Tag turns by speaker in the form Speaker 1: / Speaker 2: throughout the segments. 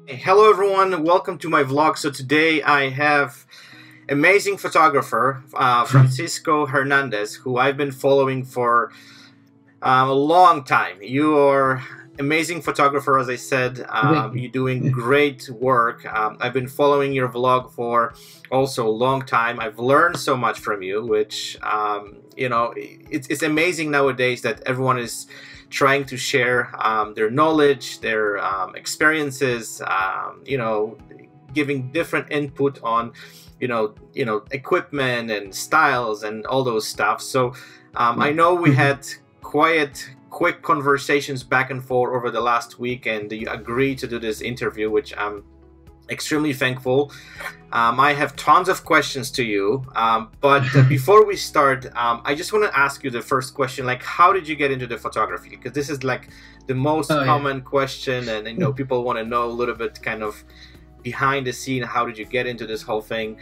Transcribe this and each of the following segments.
Speaker 1: Hello everyone, welcome to my vlog. So today I have amazing photographer Francisco Hernandez, who I've been following for a long time. You are amazing photographer, as I said. You're doing great work. I've been following your vlog for also a long time. I've learned so much from you, which you know, it's amazing nowadays that everyone is trying to share their knowledge, their experiences, you know, giving different input on, you know, equipment and styles and all those stuff. So I know we had quite quick conversations back and forth over the last week, and you agreed to do this interview, which I'm extremely thankful. I have tons of questions to you, but before we start, I just want to ask you the first question, like, how did you get into the photography? Because this is like the most common question, and you know, people want to know a little bit kind of behind the scene, how did you get into this whole thing?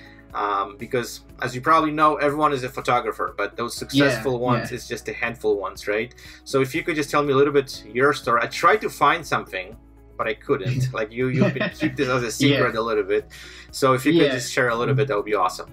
Speaker 1: Because as you probably know, everyone is a photographer, but those successful ones is just a handful ones, right? So if you could just tell me a little bit your story. I tried to find something, but I couldn't. Like you've been keep this as a secret a little bit. So if you could just share a little bit, that would be awesome.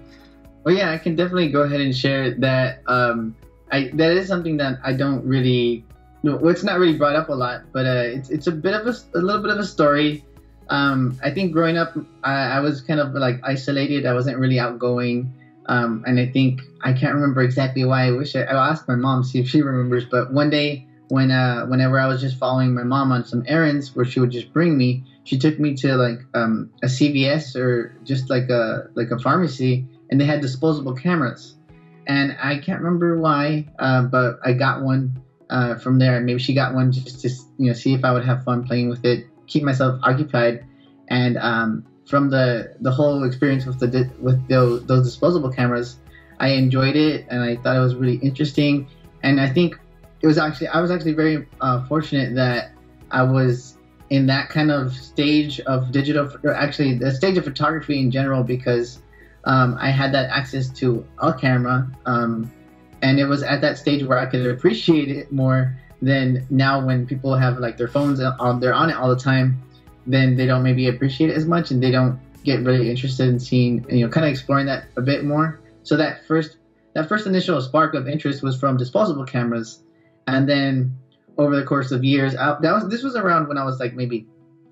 Speaker 2: Well, yeah, I can definitely go ahead and share that. That is something that I don't really, well, it's not really brought up a lot, but it's a bit of a little bit of a story. I think growing up, I was kind of like isolated. I wasn't really outgoing. And I think, I can't remember exactly why. I'll ask my mom, see if she remembers. But one day, whenever I was just following my mom on some errands where she would just bring me, she took me to like a CVS or just like a pharmacy, and they had disposable cameras. And I can't remember why, but I got one from there. Maybe she got one just to, you know, see if I would have fun playing with it, keep myself occupied. And from the whole experience with those disposable cameras, I enjoyed it, and I thought it was really interesting. And I think I was actually very fortunate that I was in that kind of stage of actually the stage of photography in general, because I had that access to a camera, and it was at that stage where I could appreciate it more than now when people have like their phones on, they're on it all the time, then they don't maybe appreciate it as much, and they don't get really interested in seeing, you know, kind of exploring that a bit more. So that first initial spark of interest was from disposable cameras. And then over the course of years, this was around when I was like maybe,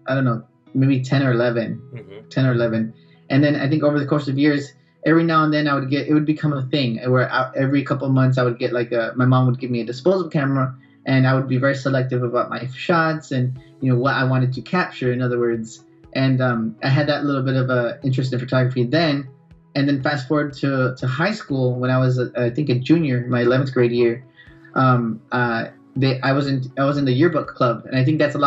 Speaker 2: I don't know, maybe 10 or 11, 10 or 11. And then I think over the course of years, every now and then it would become a thing where every couple of months I would get like my mom would give me a disposable camera, and I would be very selective about my shots and, you know, what I wanted to capture, in other words. And I had that little bit of a interest in photography then. And then fast forward to high school, when I was, I think, a junior, my 11th grade year. I was in the yearbook club, and I think that's the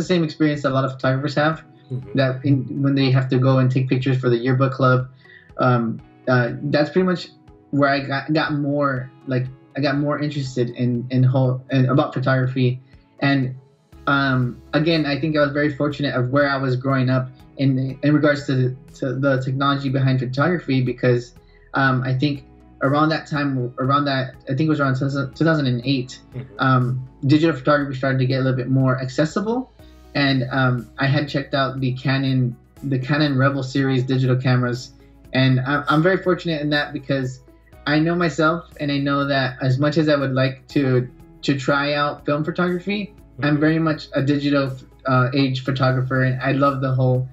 Speaker 2: same experience that a lot of photographers have. When they have to go and take pictures for the yearbook club, that's pretty much where I got more interested in about photography. And again, I think I was very fortunate of where I was growing up in regards to the technology behind photography, because I think around that, I think it was around 2008, digital photography started to get a little bit more accessible. And I had checked out the Canon Rebel series digital cameras. And I'm very fortunate in that, because I know myself, and I know that as much as I would like to try out film photography, I'm very much a digital age photographer. And I love the whole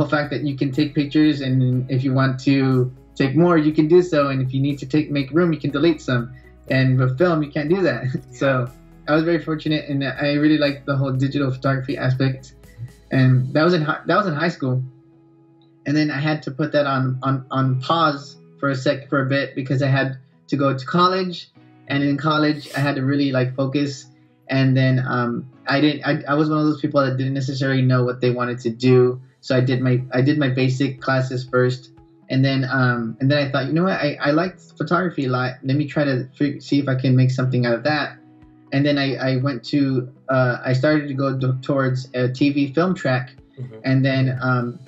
Speaker 2: fact that you can take pictures, and if you want to take more, you can do so, and if you need to make room, you can delete some. And with film, you can't do that. So I was very fortunate, and I really liked the whole digital photography aspect. And that was in high school. And then I had to put that on pause for a bit, because I had to go to college, and in college I had to really like focus. And then I was one of those people that didn't necessarily know what they wanted to do, so I did my basic classes first. And then I thought, you know what, I liked photography a lot. Let me try to see if I can make something out of that. And then I started to go towards a TV film track. And then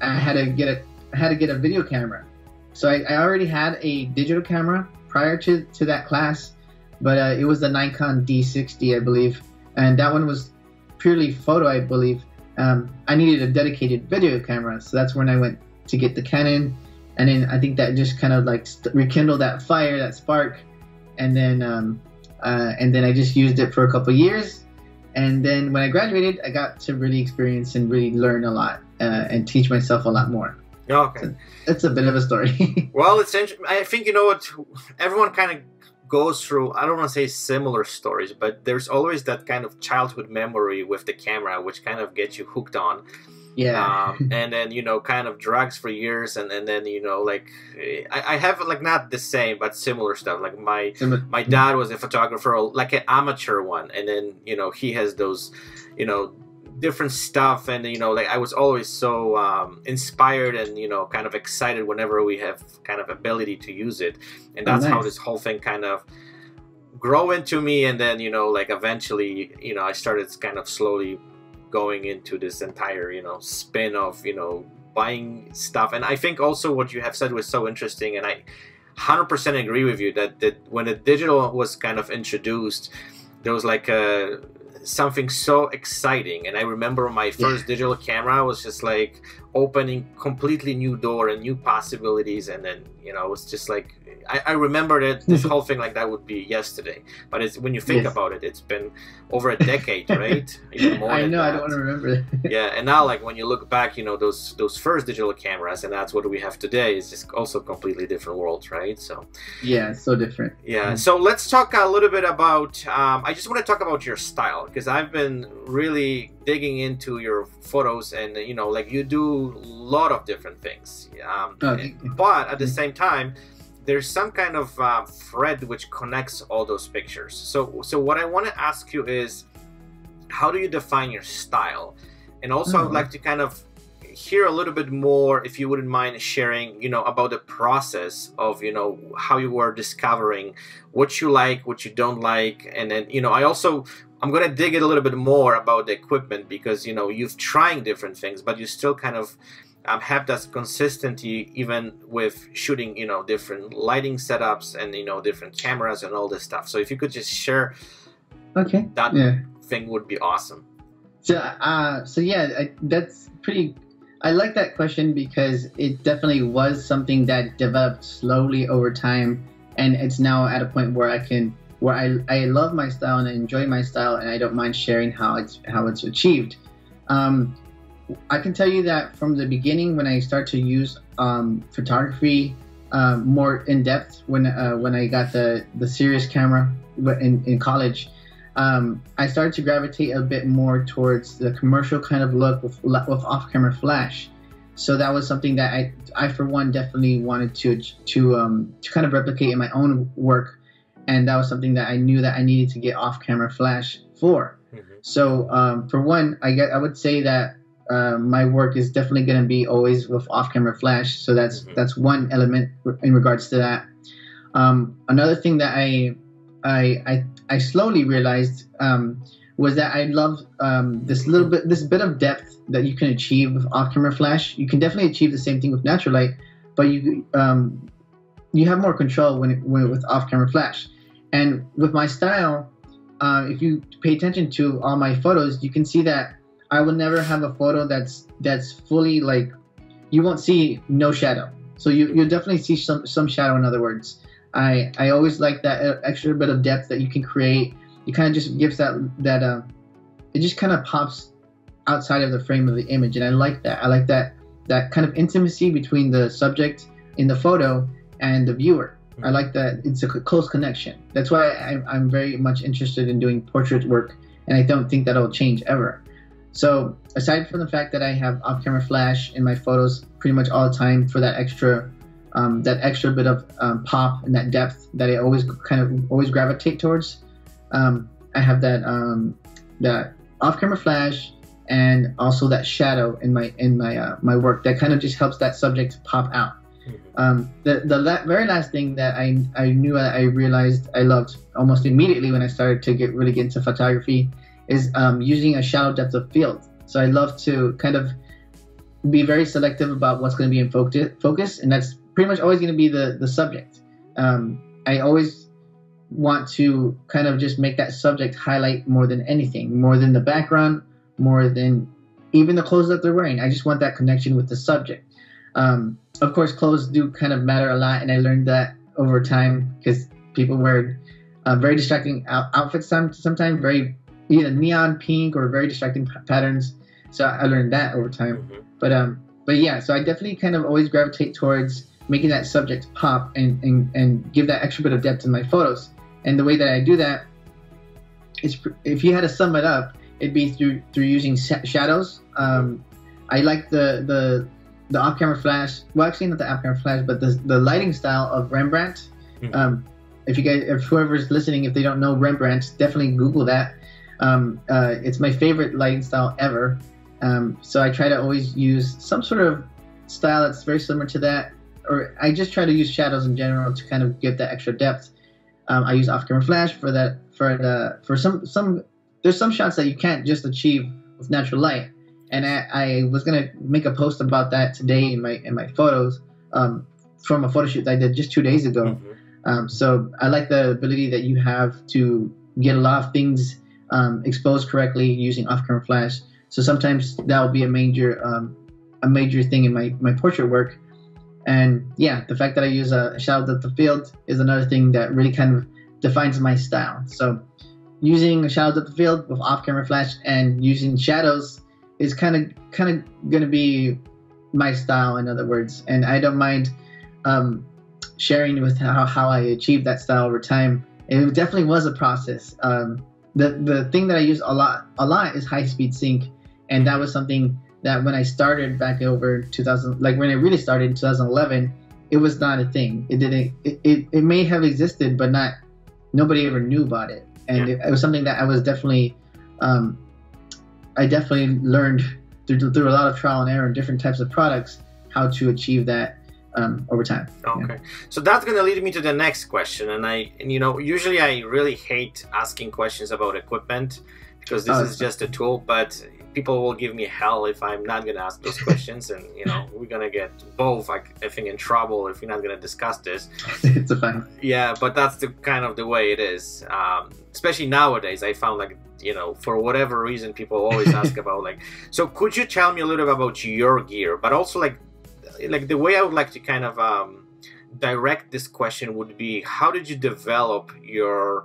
Speaker 2: I had to get a video camera. So I already had a digital camera prior to that class, but it was the Nikon D60, I believe. And that one was purely photo, I believe, I needed a dedicated video camera. So that's when I went to get the Canon, and then I think that just kind of like rekindled that fire, that spark, and then I just used it for a couple of years, and then when I graduated, I got to really experience and really learn a lot and teach myself a lot more.
Speaker 1: Okay,
Speaker 2: so it's a bit of a story.
Speaker 1: Well, it's I think, you know what, everyone kind of goes through, I don't want to say similar stories, but there's always that kind of childhood memory with the camera which kind of gets you hooked on.
Speaker 2: Yeah.
Speaker 1: And then, you know, kind of drags for years, and then, you know, like I have like not the same but similar stuff. Like my dad was a photographer, like an amateur one, and then, you know, he has those, you know, different stuff, and, you know, like I was always so inspired and, you know, kind of excited whenever we have kind of ability to use it, and that's how this whole thing kind of grow into me. And then, you know, like eventually, you know, I started kind of slowly going into this entire, you know, spin of, you know, buying stuff. And I think also what you have said was so interesting, and I 100% agree with you that when the digital was kind of introduced, there was like something so exciting. And I remember my first digital camera was just like opening completely new door and new possibilities. And then, you know, it was just like I remember that this whole thing like that would be yesterday, but it's when you think about it, it's been over a decade, right? Even more
Speaker 2: I know,
Speaker 1: that.
Speaker 2: I don't want to remember that.
Speaker 1: Yeah, and now like when you look back, you know, those first digital cameras, and that's what we have today, is just also completely different worlds, right? So
Speaker 2: yeah, it's so different.
Speaker 1: Yeah, so let's talk a little bit about I just want to talk about your style, because I've been really digging into your photos, and, you know, like you do a lot of different things, but at the same time there's some kind of thread which connects all those pictures. So what I want to ask you is, how do you define your style? And also I would like to kind of hear a little bit more, if you wouldn't mind sharing, you know, about the process of, you know, how you were discovering what you like, what you don't like. And then, you know, I'm going to dig it a little bit more about the equipment, because, you know, you've trying different things, but you still kind of have that consistency even with shooting, you know, different lighting setups and, you know, different cameras and all this stuff. So if you could just share that thing would be awesome.
Speaker 2: So yeah, that's pretty, I like that question, because it definitely was something that developed slowly over time, and it's now at a point where I love my style and I enjoy my style, and I don't mind sharing how it's achieved. I can tell you that from the beginning, when I started to use photography more in depth, when I got the serious camera in college, I started to gravitate a bit more towards the commercial kind of look with off-camera flash. So that was something that I for one definitely wanted to kind of replicate in my own work, and that was something that I knew that I needed to get off-camera flash for. So for one, I would say that my work is definitely going to be always with off-camera flash. So that's one element in regards to that. Another thing that I slowly realized was that I love this bit of depth that you can achieve with off-camera flash. You can definitely achieve the same thing with natural light, but you have more control when with off-camera flash. And with my style, if you pay attention to all my photos, you can see that I will never have a photo that's fully, like, you won't see no shadow. So you'll definitely see some shadow, in other words. I always like that extra bit of depth that you can create. It kind of just gives that it just kind of pops outside of the frame of the image, and I like that. I like that kind of intimacy between the subject in the photo and the viewer. I like that it's a close connection. That's why I'm very much interested in doing portrait work, and I don't think that'll change ever. So aside from the fact that I have off-camera flash in my photos pretty much all the time for that extra bit of pop and that depth that I always gravitate towards, I have that off-camera flash and also that shadow in my work that kind of just helps that subject pop out. The very last thing that I knew I realized I loved almost immediately when I started to really get into photography is using a shallow depth of field. So I love to kind of be very selective about what's going to be in focus, and that's pretty much always going to be the subject. I always want to kind of just make that subject highlight more than anything, more than the background, more than even the clothes that they're wearing. I just want that connection with the subject. Of course, clothes do kind of matter a lot, and I learned that over time because people wear very distracting outfits sometimes, very either neon pink or very distracting patterns. So I learned that over time. But yeah, so I definitely kind of always gravitate towards making that subject pop and give that extra bit of depth in my photos. And the way that I do that is, if you had to sum it up, it'd be through using shadows. I like the off-camera flash. Well, actually not the off-camera flash, but the lighting style of Rembrandt. If whoever's listening, if they don't know Rembrandt, definitely Google that. It's my favorite lighting style ever. So I try to always use some sort of style that's very similar to that, or I just try to use shadows in general to kind of give that extra depth. I use off-camera flash for that. For some there's some shots that you can't just achieve with natural light, and I was gonna make a post about that today in my photos from a photo shoot that I did just 2 days ago. So I like the ability that you have to get a lot of things exposed correctly using off-camera flash. So sometimes that will be a major thing in my portrait work. And yeah, the fact that I use a shadow depth of field is another thing that really kind of defines my style. So using a shadow depth of field with off-camera flash and using shadows is kind of gonna be my style, in other words. And I don't mind sharing with how I achieved that style over time. It definitely was a process. The thing that I use a lot is high-speed sync, and that was something that when I started back over 2000, like when I really started in 2011, it was not a thing. It may have existed, but nobody ever knew about it. And it was something that I was definitely, I definitely learned through a lot of trial and error and different types of products how to achieve that over time.
Speaker 1: Okay, so that's gonna lead me to the next question, and usually I really hate asking questions about equipment because this is just a tool, but people will give me hell if I'm not gonna ask those questions, and we're gonna get both, I think, in trouble if we're not gonna discuss this.
Speaker 2: It's a fine.
Speaker 1: Yeah, but that's the kind of the way it is. Especially nowadays, I found for whatever reason, people always ask about So could you tell me a little bit about your gear, but also like the way I would like to kind of direct this question would be, how did you develop your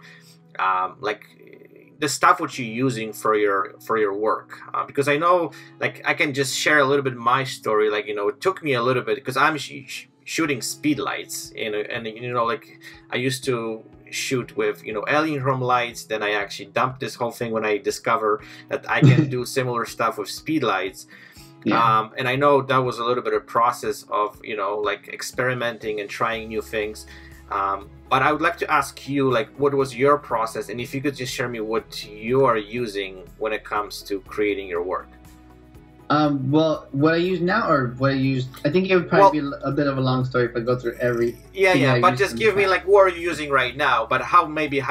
Speaker 1: the stuff what you're using for your work? Because I know, I can just share a little bit my story. It took me a little bit because I'm shooting speed lights, and I used to shoot with alien room lights. Then I actually dumped this whole thing when I discovered that I can do similar stuff with speed lights. And I know that was a little bit of process of experimenting and trying new things. But I would like to ask you, what was your process, and if you could just share me what you are using when it comes to creating your work.
Speaker 2: Well, what I use now, or what I used, I think it would probably be a bit of a long story if I go through every. Yeah.
Speaker 1: But just give me what are you using right now? But how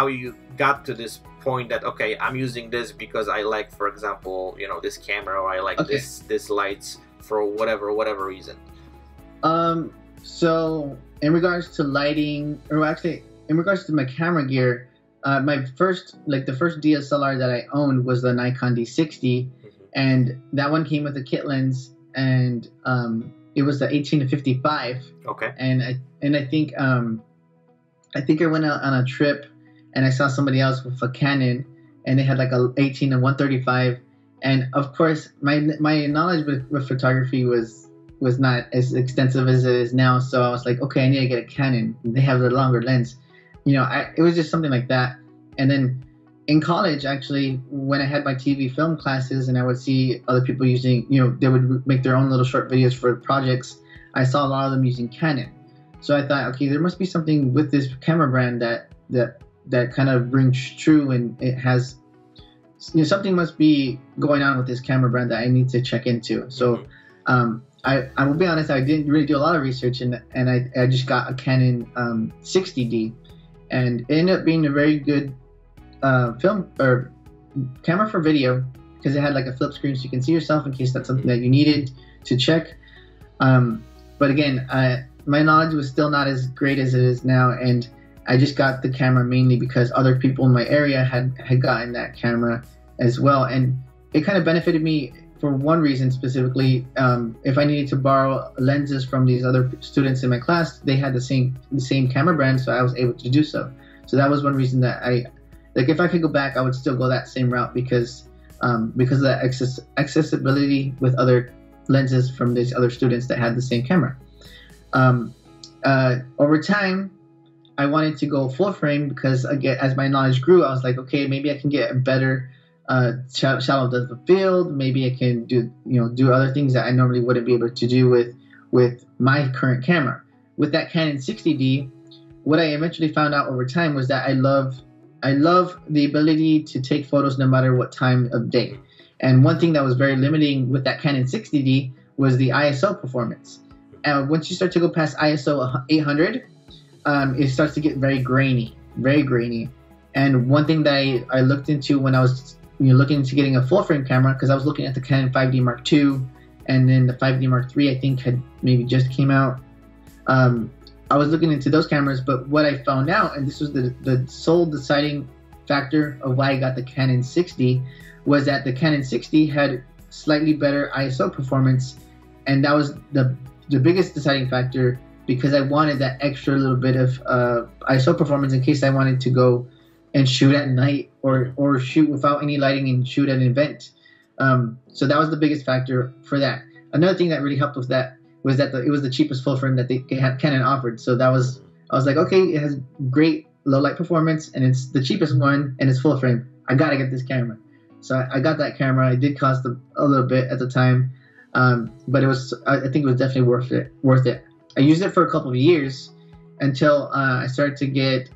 Speaker 1: you got to this point that I'm using this because I like, for example, this camera, or I like this lights for whatever reason.
Speaker 2: So in regards to lighting, or actually in regards to my camera gear, my first DSLR that I owned was the Nikon D60, and that one came with a kit lens, and it was the 18-55.
Speaker 1: Okay.
Speaker 2: And I think I went out on a trip, and I saw somebody else with a Canon, and they had a 18-135, and of course my knowledge with photography was not as extensive as it is now. So I was like, okay, I need to get a Canon. They have the longer lens. It was just something like that. And then in college, actually, when I had my TV film classes and I would see other people using, they would make their own little short videos for projects, I saw a lot of them using Canon. So I thought, okay, there must be something with this camera brand that kind of rings true, and it has, something must be going on with this camera brand that I need to check into. So I will be honest, I didn't really do a lot of research, and I just got a Canon 60D, and it ended up being a very good film or camera for video, because it had a flip screen so you can see yourself in case that's something that you needed to check. But again, my knowledge was still not as great as it is now, and I just got the camera mainly because other people in my area had gotten that camera as well. And it kind of benefited me for one reason specifically. If I needed to borrow lenses from these other students in my class, they had the same camera brand, so I was able to do so. So that was one reason that if I could go back, I would still go that same route because of the accessibility with other lenses from these other students that had the same camera. Over time, I wanted to go full frame because again, as my knowledge grew, I was like, okay, maybe I can get a better shallow depth of field. Maybe I can do other things that I normally wouldn't be able to do with my current camera. With that Canon 60D, what I eventually found out over time was that I love the ability to take photos no matter what time of day. And one thing that was very limiting with that Canon 60D was the ISO performance. Once you start to go past ISO 800, it starts to get very grainy. And one thing that I looked into when I was looking into getting a full frame camera, because I was looking at the Canon 5D Mark II, and then the 5D Mark III I think had maybe just came out. I was looking into those cameras, but what I found out, and this was the sole deciding factor of why I got the Canon 60, was that the Canon 60 had slightly better ISO performance, and that was the biggest deciding factor because I wanted that extra little bit of ISO performance in case I wanted to go and shoot at night or shoot without any lighting and shoot at an event. So that was the biggest factor for that. Another thing that really helped with that was that it was the cheapest full frame that Canon offered. So I was like, okay, it has great low light performance and it's the cheapest one and it's full frame. I gotta get this camera. So I got that camera. It did cost a little bit at the time, but I think it was definitely worth it. I used it for a couple of years until I started to get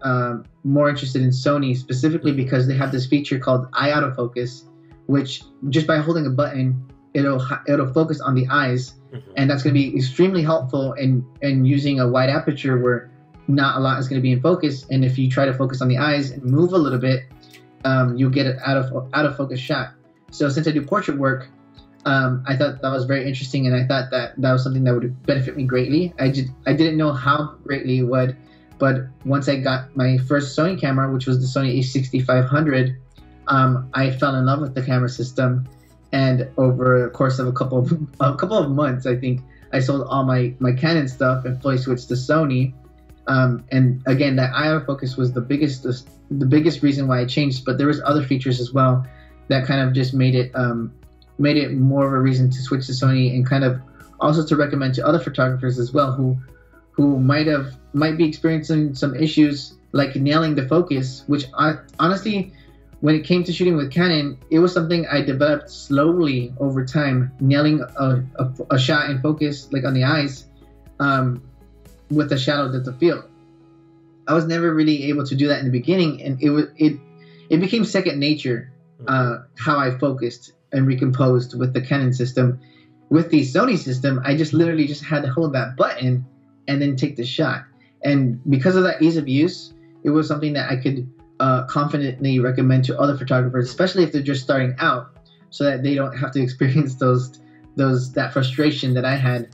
Speaker 2: more interested in Sony, specifically because they have this feature called eye autofocus, which just by holding a button, it'll focus on the eyes, and that's going to be extremely helpful in using a wide aperture where not a lot is going to be in focus. And if you try to focus on the eyes and move a little bit, you'll get an out of focus shot. So since I do portrait work, I thought that was very interesting, and I thought that was something that would benefit me greatly. I didn't know how greatly it would, but once I got my first Sony camera, which was the Sony a6500, I fell in love with the camera system, and over the course of a couple of months, I think I sold all my Canon stuff and fully switched to Sony. And again, that eye autofocus was the biggest reason why I changed, but there was other features as well that kind of just made it more of a reason to switch to Sony, and kind of also to recommend to other photographers as well who might be experiencing some issues like nailing the focus, which honestly, when it came to shooting with Canon, it was something I developed slowly over time, nailing a shot in focus, like on the eyes, with a shallow depth of field. I was never really able to do that in the beginning, and it became second nature how I focused and recomposed with the Canon system. With the Sony system, I literally just had to hold that button and then take the shot. And because of that ease of use, it was something that I could confidently recommend to other photographers, especially if they're just starting out, so that they don't have to experience that frustration that I had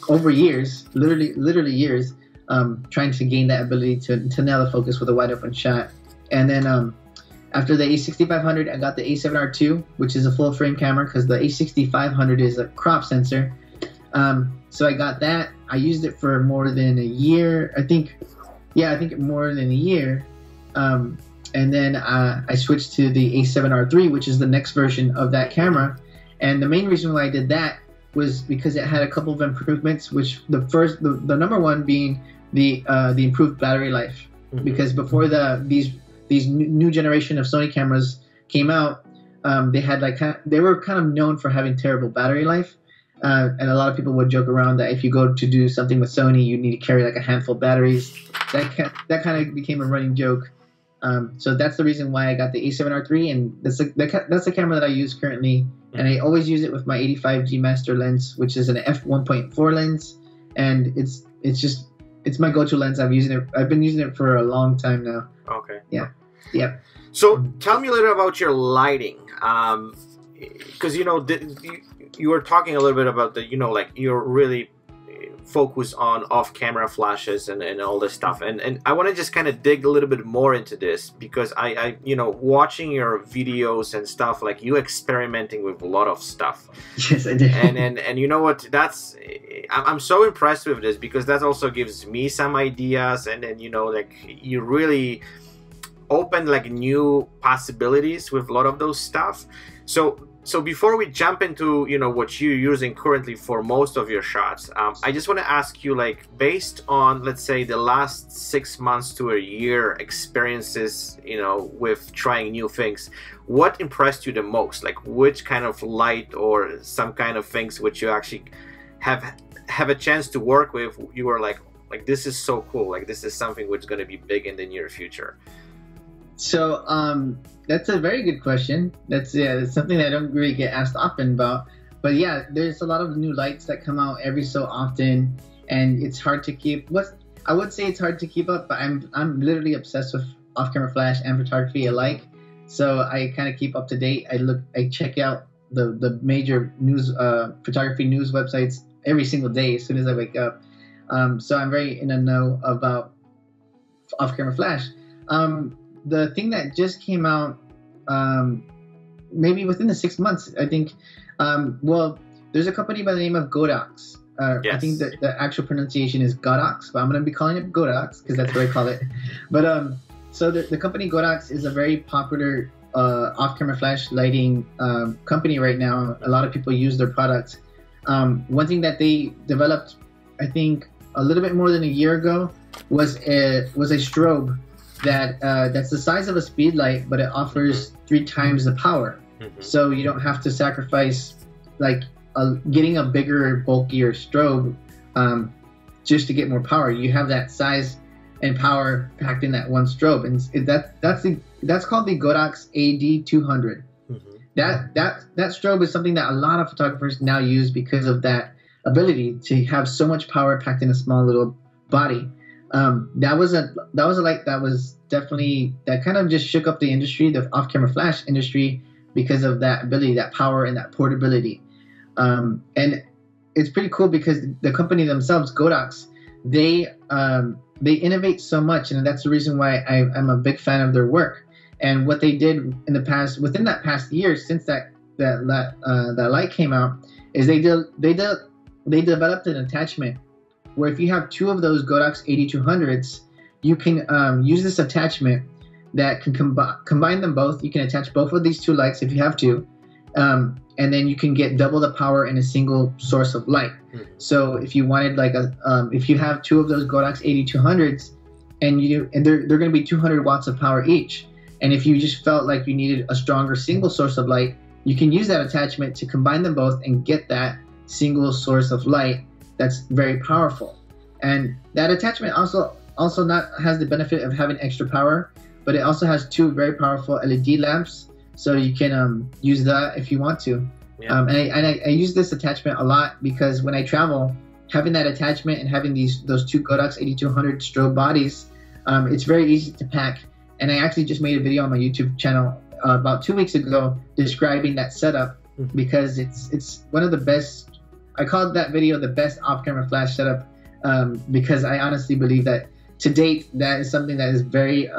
Speaker 2: over years, literally years, trying to gain that ability to nail the focus with a wide open shot. And then after the A6500, I got the A7R II, which is a full frame camera, because the A6500 is a crop sensor. So I got that. I used it for more than a year, I think more than a year. And then I switched to the A7R III, which is the next version of that camera. And the main reason why I did that was because it had a couple of improvements, which the number one being the improved battery life. Because before these new generation of Sony cameras came out, they were kind of known for having terrible battery life. And a lot of people would joke around that if you go to do something with Sony, you need to carry like a handful of batteries. That kind of became a running joke. So that's the reason why I got the A7R III, and that's the camera that I use currently. And I always use it with my 85G Master lens, which is an f1.4 lens, and it's my go-to lens. I've been using it for a long time now.
Speaker 1: Okay.
Speaker 2: Yeah. Yep.
Speaker 1: So tell me a little about your lighting, because you were talking a little bit about like you're really focus on off-camera flashes and all this stuff, and I want to just kind of dig a little bit more into this, because I you know, watching your videos and stuff, like you experimenting with a lot of stuff.
Speaker 2: Yes, I did.
Speaker 1: And you know what, I'm so impressed with this, because that also gives me some ideas, and then, you know, like you really open like new possibilities with a lot of those stuff. So before we jump into, you know, what you're using currently for most of your shots, I just want to ask you, like, based on, let's say, the last 6 months to a year experiences, you know, with trying new things, what impressed you the most? Like, which kind of light or some kind of things which you actually have a chance to work with, you were like this is so cool, like this is something which is going to be big in the near future?
Speaker 2: So that's a very good question. That's something that I don't really get asked often about. But yeah, there's a lot of new lights that come out every so often, and it's hard to keep. I would say it's hard to keep up, but I'm literally obsessed with off-camera flash and photography alike. So I kind of keep up to date. I check out the major news photography news websites every single day as soon as I wake up. So I'm very in the know about off-camera flash. The thing that just came out, maybe within the 6 months, I think. Well, there's a company by the name of Godox.
Speaker 1: Yes.
Speaker 2: I think that the actual pronunciation is Godox, but I'm going to be calling it Godox because that's what I call it. But so the company Godox is a very popular off-camera flash lighting company right now. A lot of people use their products. One thing that they developed, I think, a little bit more than a year ago was a strobe that's the size of a speed light, but it offers 3 times the power. Mm-hmm. So you don't have to sacrifice like getting a bigger, bulkier strobe just to get more power. You have that size and power packed in that one strobe, and that's called the Godox AD200. Mm-hmm. That strobe is something that a lot of photographers now use because of that ability to have so much power packed in a small little body. That was a light that was definitely, that kind of just shook up the industry, the off-camera flash industry, because of that ability, that power, and that portability. And it's pretty cool because the company themselves, Godox, they innovate so much, and that's the reason why I'm a big fan of their work. And what they did in the past, within that past year, since that light came out, is they developed an attachment where if you have 2 of those Godox 8200s, you can use this attachment that can combine them both. You can attach both of these 2 lights if you have to, and then you can get double the power in a single source of light. Mm-hmm. So if you wanted like if you have 2 of those Godox 8200s, and they're going to be 200 watts of power each, and if you just felt like you needed a stronger single source of light, you can use that attachment to combine them both and get that single source of light that's very powerful. And that attachment also not has the benefit of having extra power, but it also has 2 very powerful LED lamps, so you can use that if you want to. Yeah. And I use this attachment a lot because when I travel, having that attachment and having those 2 Godox 8200 strobe bodies, it's very easy to pack. And I actually just made a video on my YouTube channel about 2 weeks ago describing that setup, because it's one of the best. I called that video the best off-camera flash setup because I honestly believe that to date that is something that is very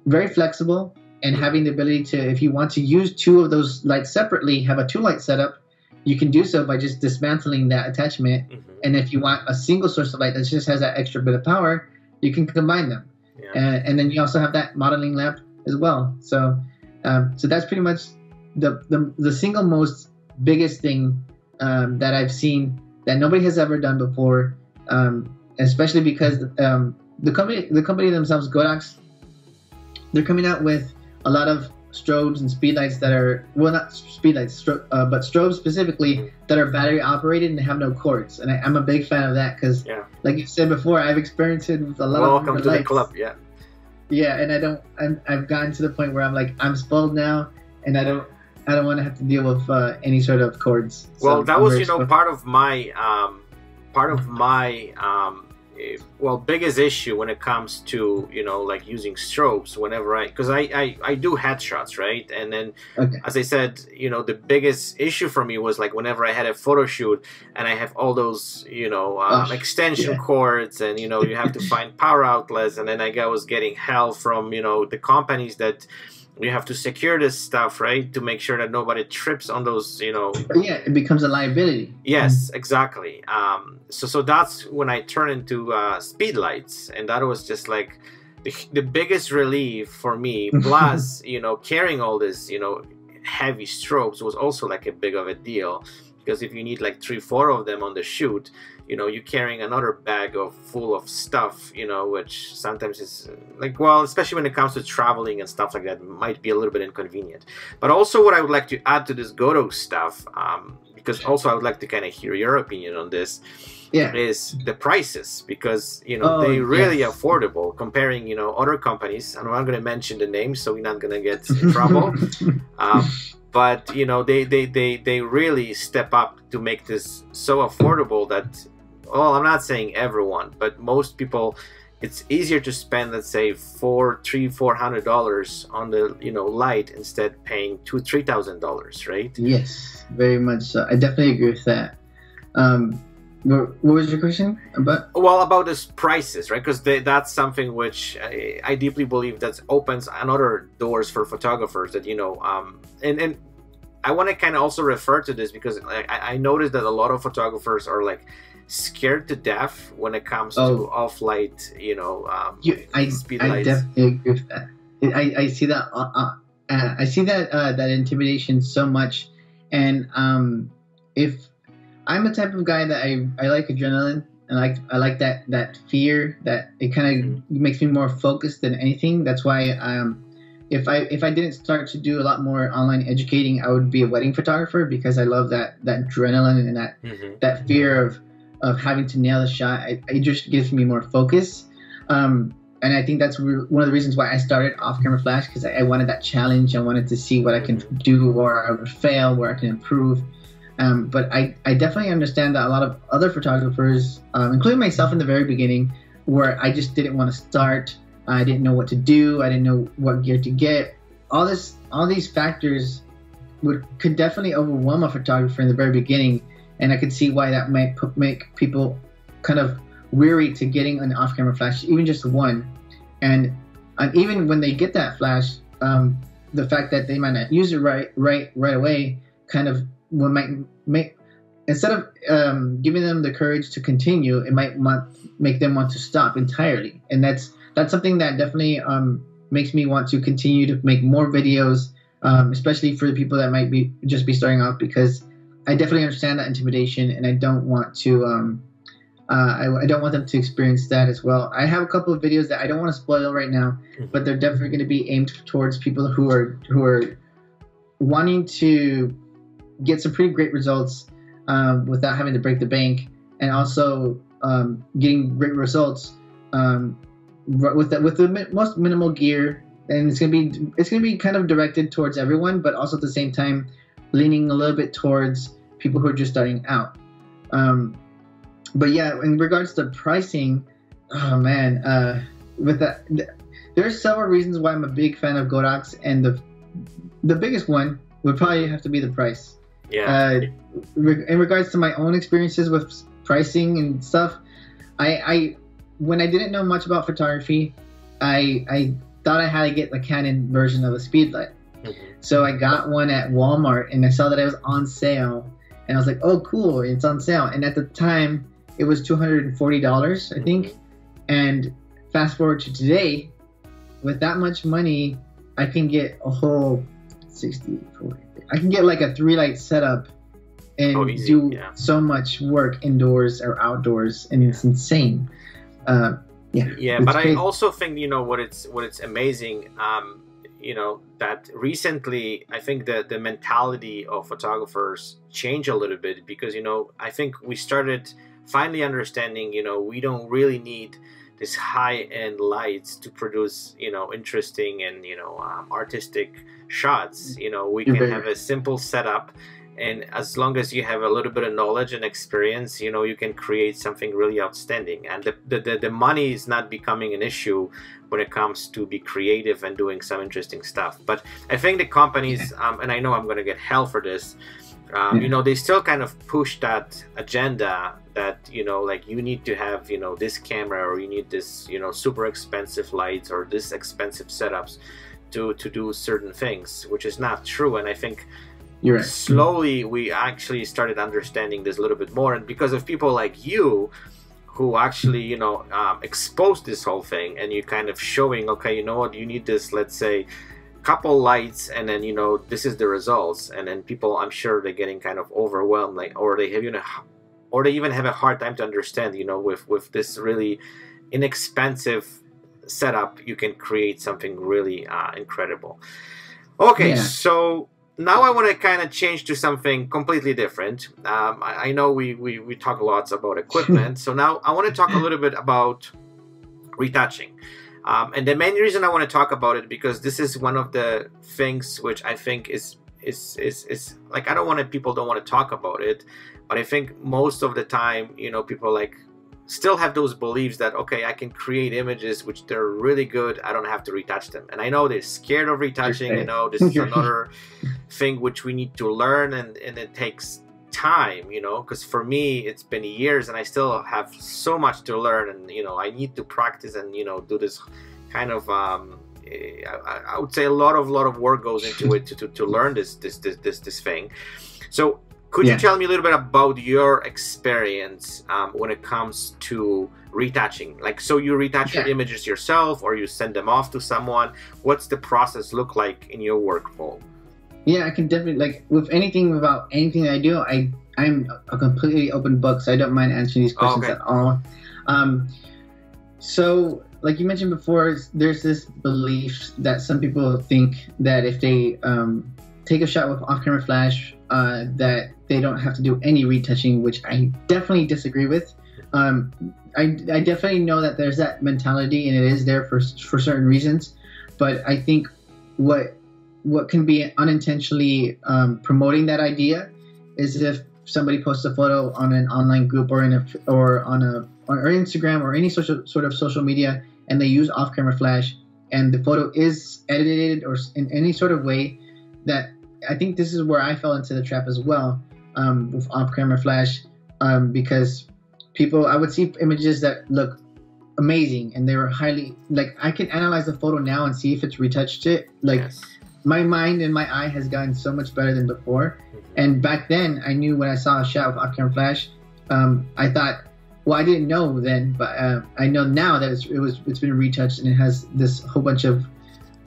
Speaker 2: very flexible, and having the ability to, if you want to use 2 of those lights separately, have a 2-light setup, you can do so by just dismantling that attachment. Mm-hmm. And if you want a single source of light that just has that extra bit of power, you can combine them. Yeah. And then you also have that modeling lamp as well. So that's pretty much the single most biggest thing that I've seen that nobody has ever done before, especially because the company themselves, Godox, they're coming out with a lot of strobes and speedlights that are, well, not speedlights, but strobes specifically that are battery operated and have no cords. And I'm a big fan of that because, like you said before, I've experienced it with a lot of
Speaker 1: Welcome to the club, yeah.
Speaker 2: Yeah, and I've gotten to the point where I'm like, I'm spoiled now, and I don't want to have to deal with any sort of cords.
Speaker 1: Well, so that was, part of my well, biggest issue when it comes to, you know, like using strobes whenever because I do headshots, right? And then, as I said, you know, the biggest issue for me was like whenever I had a photo shoot and I have all those, you know, extension cords, and, you know, you have to find power outlets, and then I was getting hell from, you know, the companies that you have to secure this stuff, right, to make sure that nobody trips on those, you know.
Speaker 2: Yeah, it becomes a liability.
Speaker 1: Yes, exactly. So that's when I turned into speed lights, and that was just like the biggest relief for me. Plus, you know, carrying all this, you know, heavy strobes was also like a big of a deal, because if you need like 3-4 of them on the shoot, you know, you're carrying another bag full of stuff, you know, which sometimes is like, well, especially when it comes to traveling and stuff like that, might be a little bit inconvenient. But also what I would like to add to this Godox stuff, because also I would like to kind of hear your opinion on this, is the prices, because, you know, they really affordable comparing, you know, other companies. And I'm not going to mention the names, so we're not going to get in trouble. But, you know, they really step up to make this so affordable that, well, I'm not saying everyone, but most people, it's easier to spend, let's say, $400 on the, you know, light instead paying $2,000-$3,000, right?
Speaker 2: Yes, very much so. I definitely agree with that. What was your question about? Well,
Speaker 1: about this prices, right? Because that's something which I deeply believe that opens another doors for photographers. That, you know, and I want to kind of also refer to this because I noticed that a lot of photographers are like scared to death when it comes to off-light, you know, speed lights.
Speaker 2: I definitely agree with that. I see that. I see that intimidation so much, and if I'm the type of guy that I like adrenaline, and I like that fear, that it kind of makes me more focused than anything. That's why if I didn't start to do a lot more online educating, I would be a wedding photographer, because I love that adrenaline and that fear of having to nail the shot. It just gives me more focus. And I think that's one of the reasons why I started off-camera flash, because I wanted that challenge. I wanted to see what I can do, where I would fail, where I can improve. But I definitely understand that a lot of other photographers, including myself in the very beginning, where I just didn't want to start. I didn't know what to do. I didn't know what gear to get. All these factors could definitely overwhelm a photographer in the very beginning, and I could see why that might make people kind of weary to getting an off-camera flash, even just one. And even when they get that flash, the fact that they might not use it right away kind of might make, instead of giving them the courage to continue, it might make them want to stop entirely. And that's something that definitely makes me want to continue to make more videos, especially for the people that might be starting off, because I definitely understand that intimidation, and I don't want to I don't want them to experience that as well. I have a couple of videos that I don't want to spoil right now, but they're definitely going to be aimed towards people who are wanting to get some pretty great results without having to break the bank, and also getting great results with the most minimal gear. And it's gonna be kind of directed towards everyone, but also at the same time leaning a little bit towards people who are just starting out. But yeah, in regards to pricing, oh man, with that, there are several reasons why I'm a big fan of Godox, and the biggest one would probably have to be the price.
Speaker 1: Yeah.
Speaker 2: In regards to my own experiences with pricing and stuff, I when I didn't know much about photography, I thought I had to get the Canon version of a speedlight. So I got one at Walmart, and I saw that it was on sale, and I was like, oh cool, it's on sale. And at the time it was $240, I think. And fast forward to today, with that much money, I can get a whole 60, 40. I can get like a 3-light setup and do so much work indoors or outdoors, and it's insane. But
Speaker 1: I also think, you know, what it's amazing, you know, that recently I think that the mentality of photographers changed a little bit, because, you know, I think we started finally understanding, you know, we don't really need this high-end lights to produce, you know, interesting and, you know, artistic shots. You know, we can have a simple setup, And as long as you have a little bit of knowledge and experience, you know, you can create something really outstanding. And the money is not becoming an issue when it comes to be creative and doing some interesting stuff. But I think the companies, and I know I'm going to get hell for this, you know, they still kind of push that agenda that, you know, like you need to have, you know, this camera, or you need this, you know, super expensive lights or this expensive setups to do certain things, which is not true. And I think
Speaker 2: you're right.
Speaker 1: Slowly we actually started understanding this a little bit more, and because of people like you who actually, you know, exposed this whole thing, and you kind of showing, okay, you know what, you need this, let's say, couple lights, and then, you know, this is the results, and then people, I'm sure they're getting kind of overwhelmed, like, or they have, you know, or they even have a hard time to understand, you know, with this really inexpensive setup, you can create something really incredible. Okay, so now I want to kind of change to something completely different. I know we talk lots about equipment, so now I want to talk a little bit about retouching. And the main reason I want to talk about it, because this is one of the things which I think is like, I don't want to, people don't want to talk about it, but I think most of the time, you know, people like still have those beliefs that, okay, I can create images which they're really good, I don't have to retouch them. And I know they're scared of retouching. You know, this is another thing which we need to learn, and it takes time, you know, because for me it's been years and I still have so much to learn, and, you know, I need to practice and, you know, do this kind of I would say a lot of work goes into it to learn this thing. So could you tell me a little bit about your experience when it comes to retouching? Like, so you retouch your images yourself, or you send them off to someone? What's the process look like in your workflow?
Speaker 2: Yeah, I can definitely, like, with anything about anything that I do, I'm a completely open book, so I don't mind answering these questions at all. So, like you mentioned before, there's this belief that some people think that if they take a shot with off-camera flash, that they don't have to do any retouching, which I definitely disagree with. I definitely know that there's that mentality, and it is there for certain reasons, but I think what can be unintentionally promoting that idea is if somebody posts a photo on an online group or on Instagram or any sort of social media, and they use off-camera flash, and the photo is edited or in any sort of way. That I think this is where I fell into the trap as well, with off-camera flash, because I would see images that look amazing, and they were highly, like, I can analyze the photo now and see if it's retouched it. Like, my mind and my eye has gotten so much better than before. And back then, I knew when I saw a shot with off-camera flash, I thought, well, I didn't know then, but I know now that it's been retouched, and it has this whole bunch of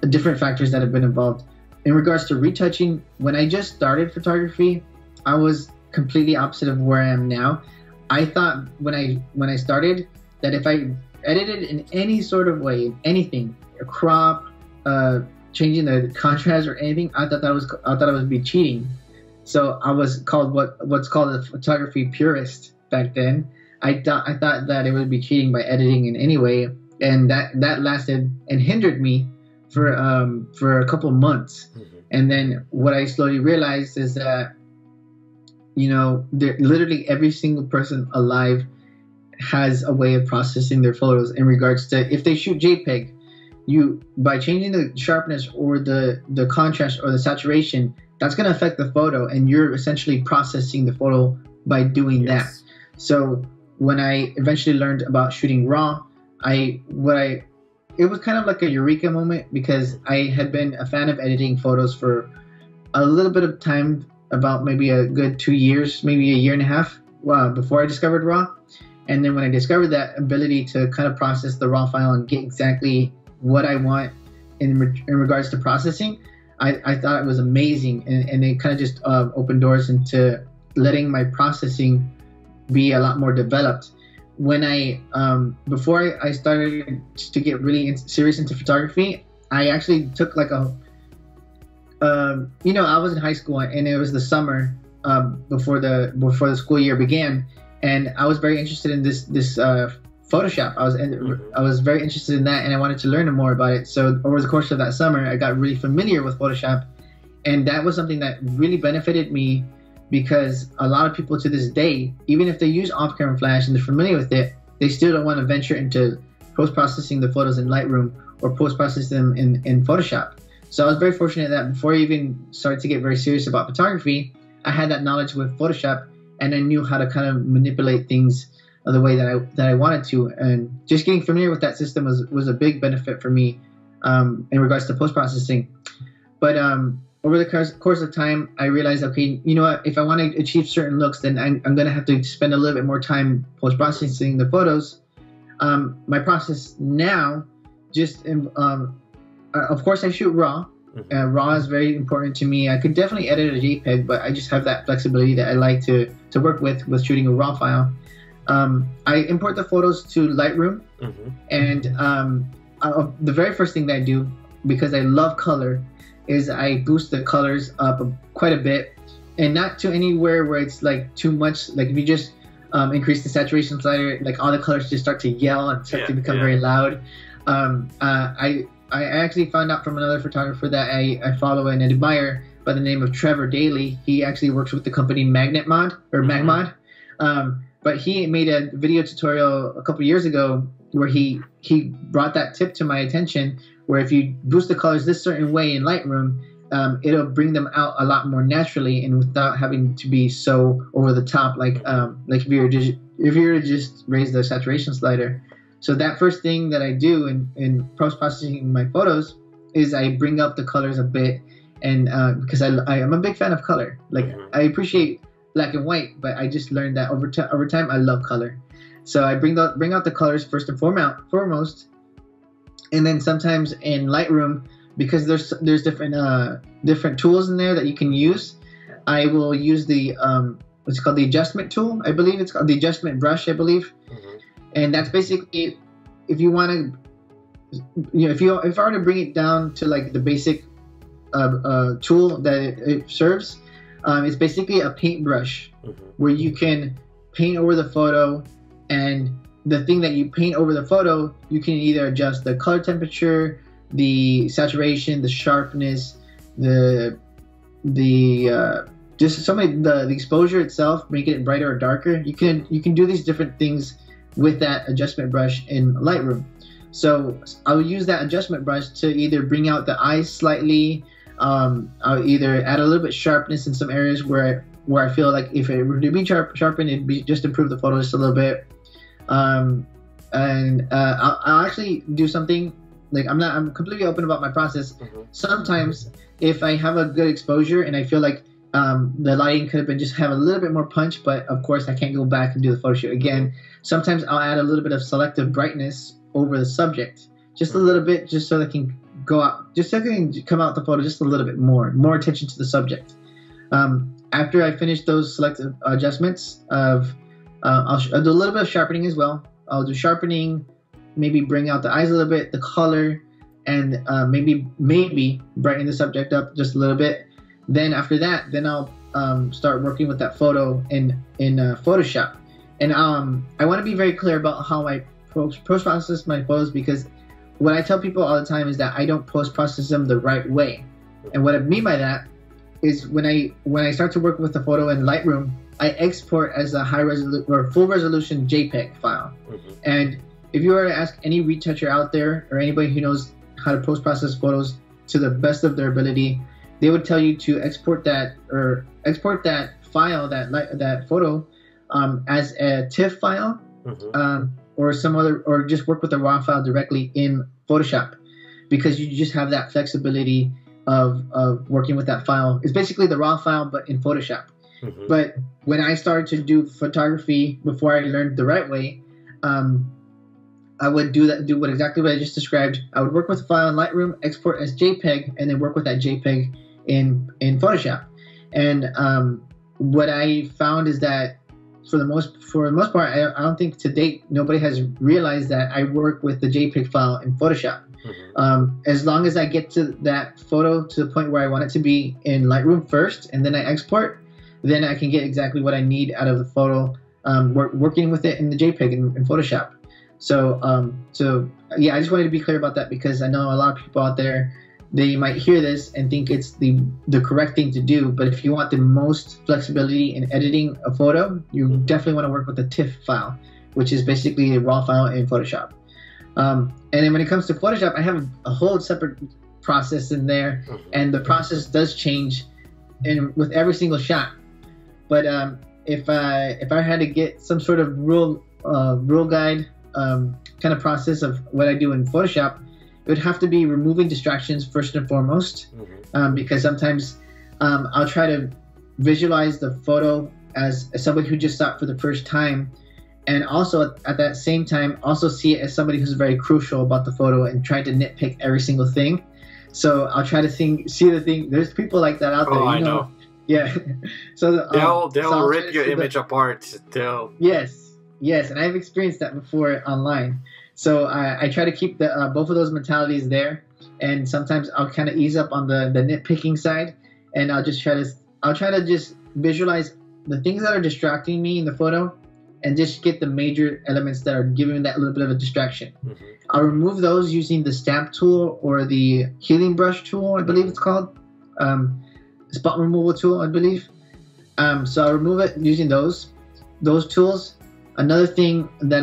Speaker 2: different factors that have been involved. In regards to retouching, when I just started photography, I was completely opposite of where I am now. I thought when I started that if I edited in any sort of way, anything, a crop, changing the contrast or anything, I thought I would be cheating. So I was called what's called a photography purist back then. I thought that it would be cheating by editing in any way, and that lasted and hindered me for a couple months. And then what I slowly realized is that, you know, literally every single person alive has a way of processing their photos in regards to, if they shoot JPEG, by changing the sharpness or the contrast or the saturation, that's going to affect the photo, and you're essentially processing the photo by doing that. So when I eventually learned about shooting raw, it was kind of like a eureka moment, because I had been a fan of editing photos for a little bit of time, about maybe a good 2 years, maybe a year and a half, before I discovered raw. And then when I discovered that ability to kind of process the raw file and get exactly what I want in regards to processing, I thought it was amazing, and it kind of just opened doors into letting my processing be a lot more developed. When before I started to get really serious into photography, I actually took like I was in high school, and it was the summer before the school year began, and I was very interested in this Photoshop. I was very interested in that, and I wanted to learn more about it. So over the course of that summer, I got really familiar with Photoshop, and that was something that really benefited me because a lot of people to this day, even if they use off-camera flash and they're familiar with it, they still don't want to venture into post-processing the photos in Lightroom or post-process them in Photoshop. So I was very fortunate that before I even started to get very serious about photography, I had that knowledge with Photoshop, and I knew how to kind of manipulate things the way that I wanted to. And just getting familiar with that system was a big benefit for me in regards to post-processing. But over the course of time, I realized, okay, you know what? If I want to achieve certain looks, then I'm going to have to spend a little bit more time post-processing the photos. My process now, of course, I shoot RAW. RAW is very important to me. I could definitely edit a JPEG, but I just have that flexibility that I like to work with shooting a RAW file. I import the photos to Lightroom, and the very first thing that I do, because I love color, is I boost the colors up quite a bit, and not to anywhere where it's like too much. Like if you just increase the saturation slider, like all the colors just start to yell and start to become very loud. I actually found out from another photographer that I follow and admire by the name of Trevor Daly. He actually works with the company Magmod. But he made a video tutorial a couple years ago where he brought that tip to my attention, where if you boost the colors this certain way in Lightroom, it'll bring them out a lot more naturally and without having to be so over the top, like if you were to just raise the saturation slider. So that first thing that I do in post-processing my photos is I bring up the colors a bit, and because I'm a big fan of color. Like I appreciate black and white, but I just learned that over time I love color. So I bring out the colors first and foremost, and then sometimes in Lightroom, because there's different tools in there that you can use, I will use the what's called the adjustment tool. I believe it's called the adjustment brush, I believe. And that's basically, if you want to, if I were to bring it down to like the basic tool that it serves, it's basically a paintbrush where you can paint over the photo, and the thing that you paint over the photo, you can either adjust the color temperature, the saturation, the sharpness, the exposure itself, make it brighter or darker. You can do these different things with that adjustment brush in Lightroom. So I'll use that adjustment brush to either bring out the eyes slightly. I'll either add a little bit sharpness in some areas where I feel like if it were to be sharpened, it'd be just improve the photo just a little bit. And I'll actually do something like I'm completely open about my process. Sometimes if I have a good exposure and I feel like the lighting could have been just have a little bit more punch, but of course I can't go back and do the photo shoot again. Sometimes I'll add a little bit of selective brightness over the subject, just a little bit, just so they can go out, just so they can come out the photo just a little bit more attention to the subject. After I finish those selective adjustments I'll do a little bit of sharpening as well. I'll do sharpening, maybe bring out the eyes a little bit, the color, and maybe brighten the subject up just a little bit. Then after that, I'll start working with that photo in Photoshop. And I want to be very clear about how I post-process my photos, because what I tell people all the time is that I don't post-process them the right way. And what I mean by that is when I start to work with the photo in Lightroom, I export as a high resolution or full resolution JPEG file. And if you were to ask any retoucher out there or anybody who knows how to post-process photos to the best of their ability, they would tell you to export that file, that photo, as a TIFF file, or some other, or just work with the RAW file directly in Photoshop, because you just have that flexibility of working with that file. It's basically the RAW file, but in Photoshop. But when I started to do photography before I learned the right way, I would exactly what I just described. I would work with the file in Lightroom, export as JPEG, and then work with that JPEG in Photoshop. And what I found is that for the most part, I don't think to date nobody has realized that I work with the JPEG file in Photoshop. As long as I get to that photo to the point where I want it to be in Lightroom first, and then I export, then I can get exactly what I need out of the photo, working with it in the JPEG in Photoshop. So yeah, I just wanted to be clear about that, because I know a lot of people out there they might hear this and think it's the correct thing to do. But if you want the most flexibility in editing a photo, you definitely want to work with a TIFF file, which is basically a raw file in Photoshop. And then when it comes to Photoshop, I have a whole separate process in there, and the process does change with every single shot. But if I had to get some sort of rule guide kind of process of what I do in Photoshop, it would have to be removing distractions first and foremost, because sometimes I'll try to visualize the photo as somebody who just saw it for the first time, and also at that same time also see it as somebody who's very crucial about the photo and try to nitpick every single thing. So I'll try to see the thing. There's people like that out there.
Speaker 1: I know.
Speaker 2: Yeah. So
Speaker 1: they'll rip your image apart.
Speaker 2: Yes, and I've experienced that before online. So I try to keep the both of those mentalities there, and sometimes I'll kind of ease up on the nitpicking side, and I'll try to just visualize the things that are distracting me in the photo, and just get the major elements that are giving that little bit of a distraction. I'll remove those using the stamp tool or the healing brush tool, I believe it's called, spot removal tool, I believe. So I'll remove it using those tools. Another thing that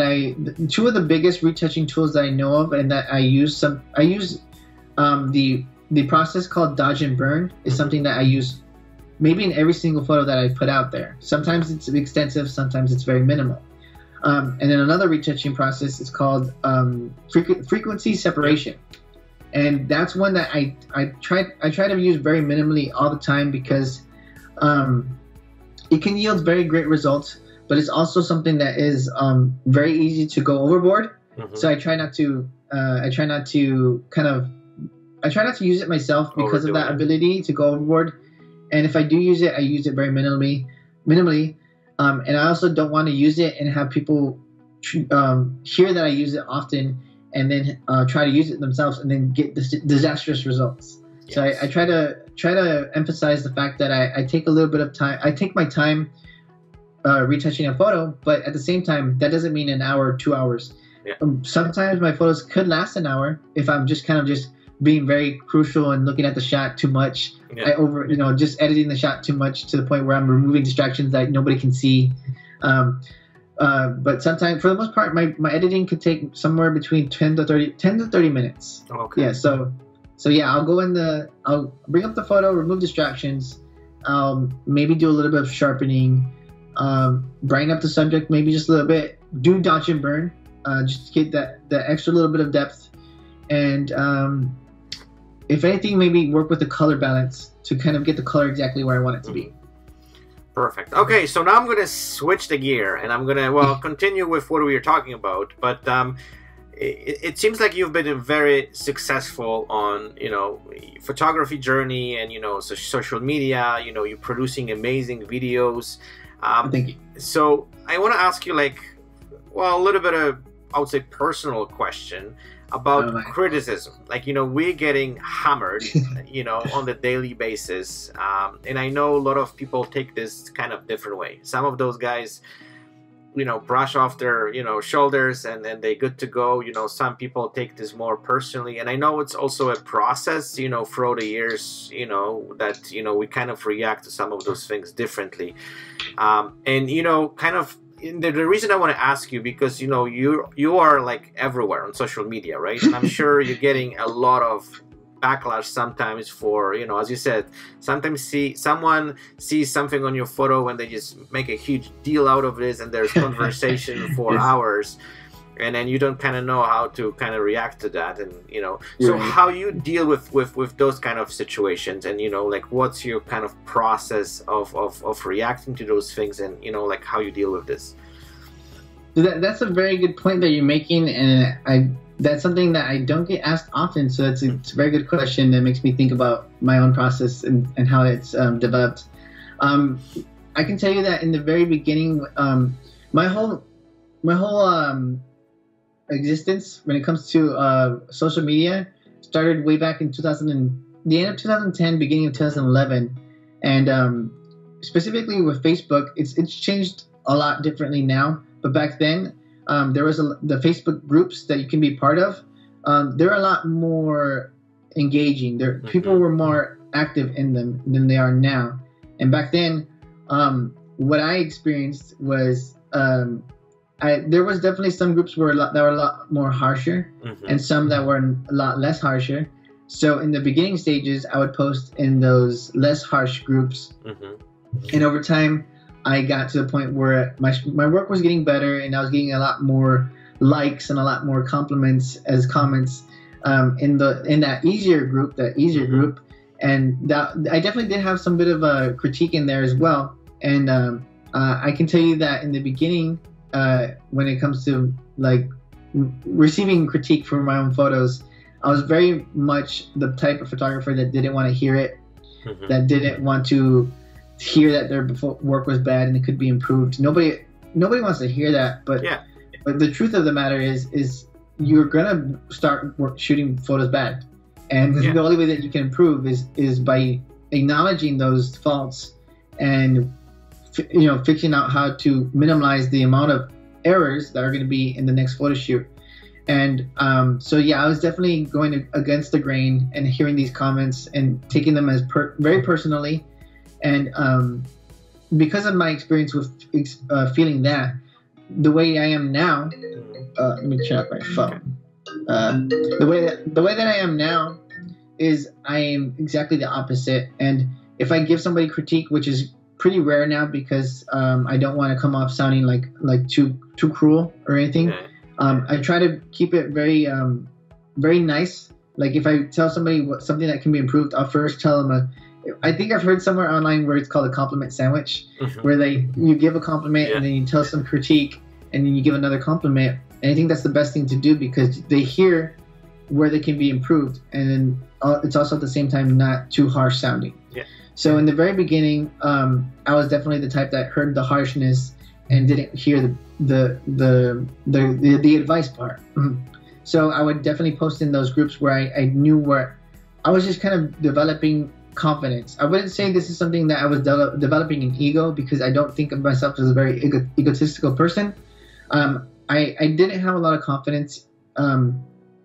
Speaker 2: two of the biggest retouching tools that I know of and that I use the process called dodge and burn is something that I use maybe in every single photo that I put out there. Sometimes it's extensive, sometimes it's very minimal. And then another retouching process is called frequency separation, and that's one that I try to use very minimally all the time, because it can yield very great results. But it's also something that is very easy to go overboard. So I try not to use it myself because of that ability to go overboard. And if I do use it, I use it very minimally. And I also don't want to use it and have people hear that I use it often and then try to use it themselves and then get disastrous results. Yes. So I try to emphasize the fact that I take a little bit of time. I take my time retouching a photo, but at the same time, that doesn't mean an hour or 2 hours.
Speaker 1: Yeah.
Speaker 2: Sometimes my photos could last an hour if I'm just being very crucial and looking at the shot too much. Yeah. Just editing the shot too much to the point where I'm removing distractions that nobody can see. But sometimes, for the most part, my editing could take somewhere between 10 to 30 minutes.
Speaker 1: Okay.
Speaker 2: Yeah. So yeah, I'll bring up the photo, remove distractions, maybe do a little bit of sharpening, brighten up the subject maybe just a little bit, do dodge and burn, just to get that extra little bit of depth, and if anything, maybe work with the color balance to kind of get the color exactly where I want it to be.
Speaker 1: Perfect. Okay, so now I'm going to switch the gear, and I'm going to, continue with what we were talking about, but it seems like you've been very successful on, photography journey and, social media, you're producing amazing videos.
Speaker 2: Thank you.
Speaker 1: So I want to ask you, a little bit of, I would say, personal question about criticism. We're getting hammered, on the daily basis. And I know a lot of people take this kind of different way. Some of those guys, brush off their, shoulders and then they're good to go. Some people take this more personally. And I know it's also a process, throughout the years, that, we kind of react to some of those things differently. The reason I want to ask you, because you are everywhere on social media, right? And I'm sure you're getting a lot of backlash sometimes for, as you said, sometimes someone sees something on your photo and they just make a huge deal out of this, and there's conversation for hours, and then you don't kind of know how to kind of react to that, and so how you deal with those kind of situations, and what's your kind of process of reacting to those things, and how you deal with this.
Speaker 2: That's a very good point that you're making, and that's something that I don't get asked often, so it's a very good question that makes me think about my own process and how it's developed. I can tell you that in the very beginning, my whole existence when it comes to social media started way back in the end of 2010, beginning of 2011, and specifically with Facebook, it's changed a lot differently now. But back then, there was the Facebook groups that you can be part of. They're a lot more engaging. People were more active in them than they are now. And back then, what I experienced was there was definitely some groups that were a lot more harsher, and some that were a lot less harsher. So in the beginning stages, I would post in those less harsh groups, and over time, I got to the point where my work was getting better, and I was getting a lot more likes and a lot more compliments as comments in that easier group, and that I definitely did have some bit of a critique in there as well. And I can tell you that in the beginning, when it comes to like receiving critique for my own photos, I was very much the type of photographer that didn't want to hear it, that didn't want to hear that their work was bad and it could be improved. Nobody wants to hear that, but the truth of the matter is you're gonna start shooting photos bad, and the only way that you can improve is by acknowledging those faults and fixing out how to minimize the amount of errors that are going to be in the next photo shoot. And so I was definitely going against the grain and hearing these comments and taking them as very personally. And because of my experience with feeling that, the way I am now, let me check my phone. The way that I am now is I am exactly the opposite. And if I give somebody critique, which is pretty rare now because I don't want to come off sounding like too cruel or anything, I try to keep it very very nice. Like if I tell somebody something that can be improved, I'll first tell them I think I've heard somewhere online where it's called a compliment sandwich, where you give a compliment and then you tell some critique and then you give another compliment. And I think that's the best thing to do because they hear where they can be improved, and then it's also at the same time not too harsh sounding. So in the very beginning, I was definitely the type that heard the harshness and didn't hear the advice part. So I would definitely post in those groups where I knew where I was just kind of developing confidence. I wouldn't say this is something that I was developing an ego, because I don't think of myself as a very egotistical person. I didn't have a lot of confidence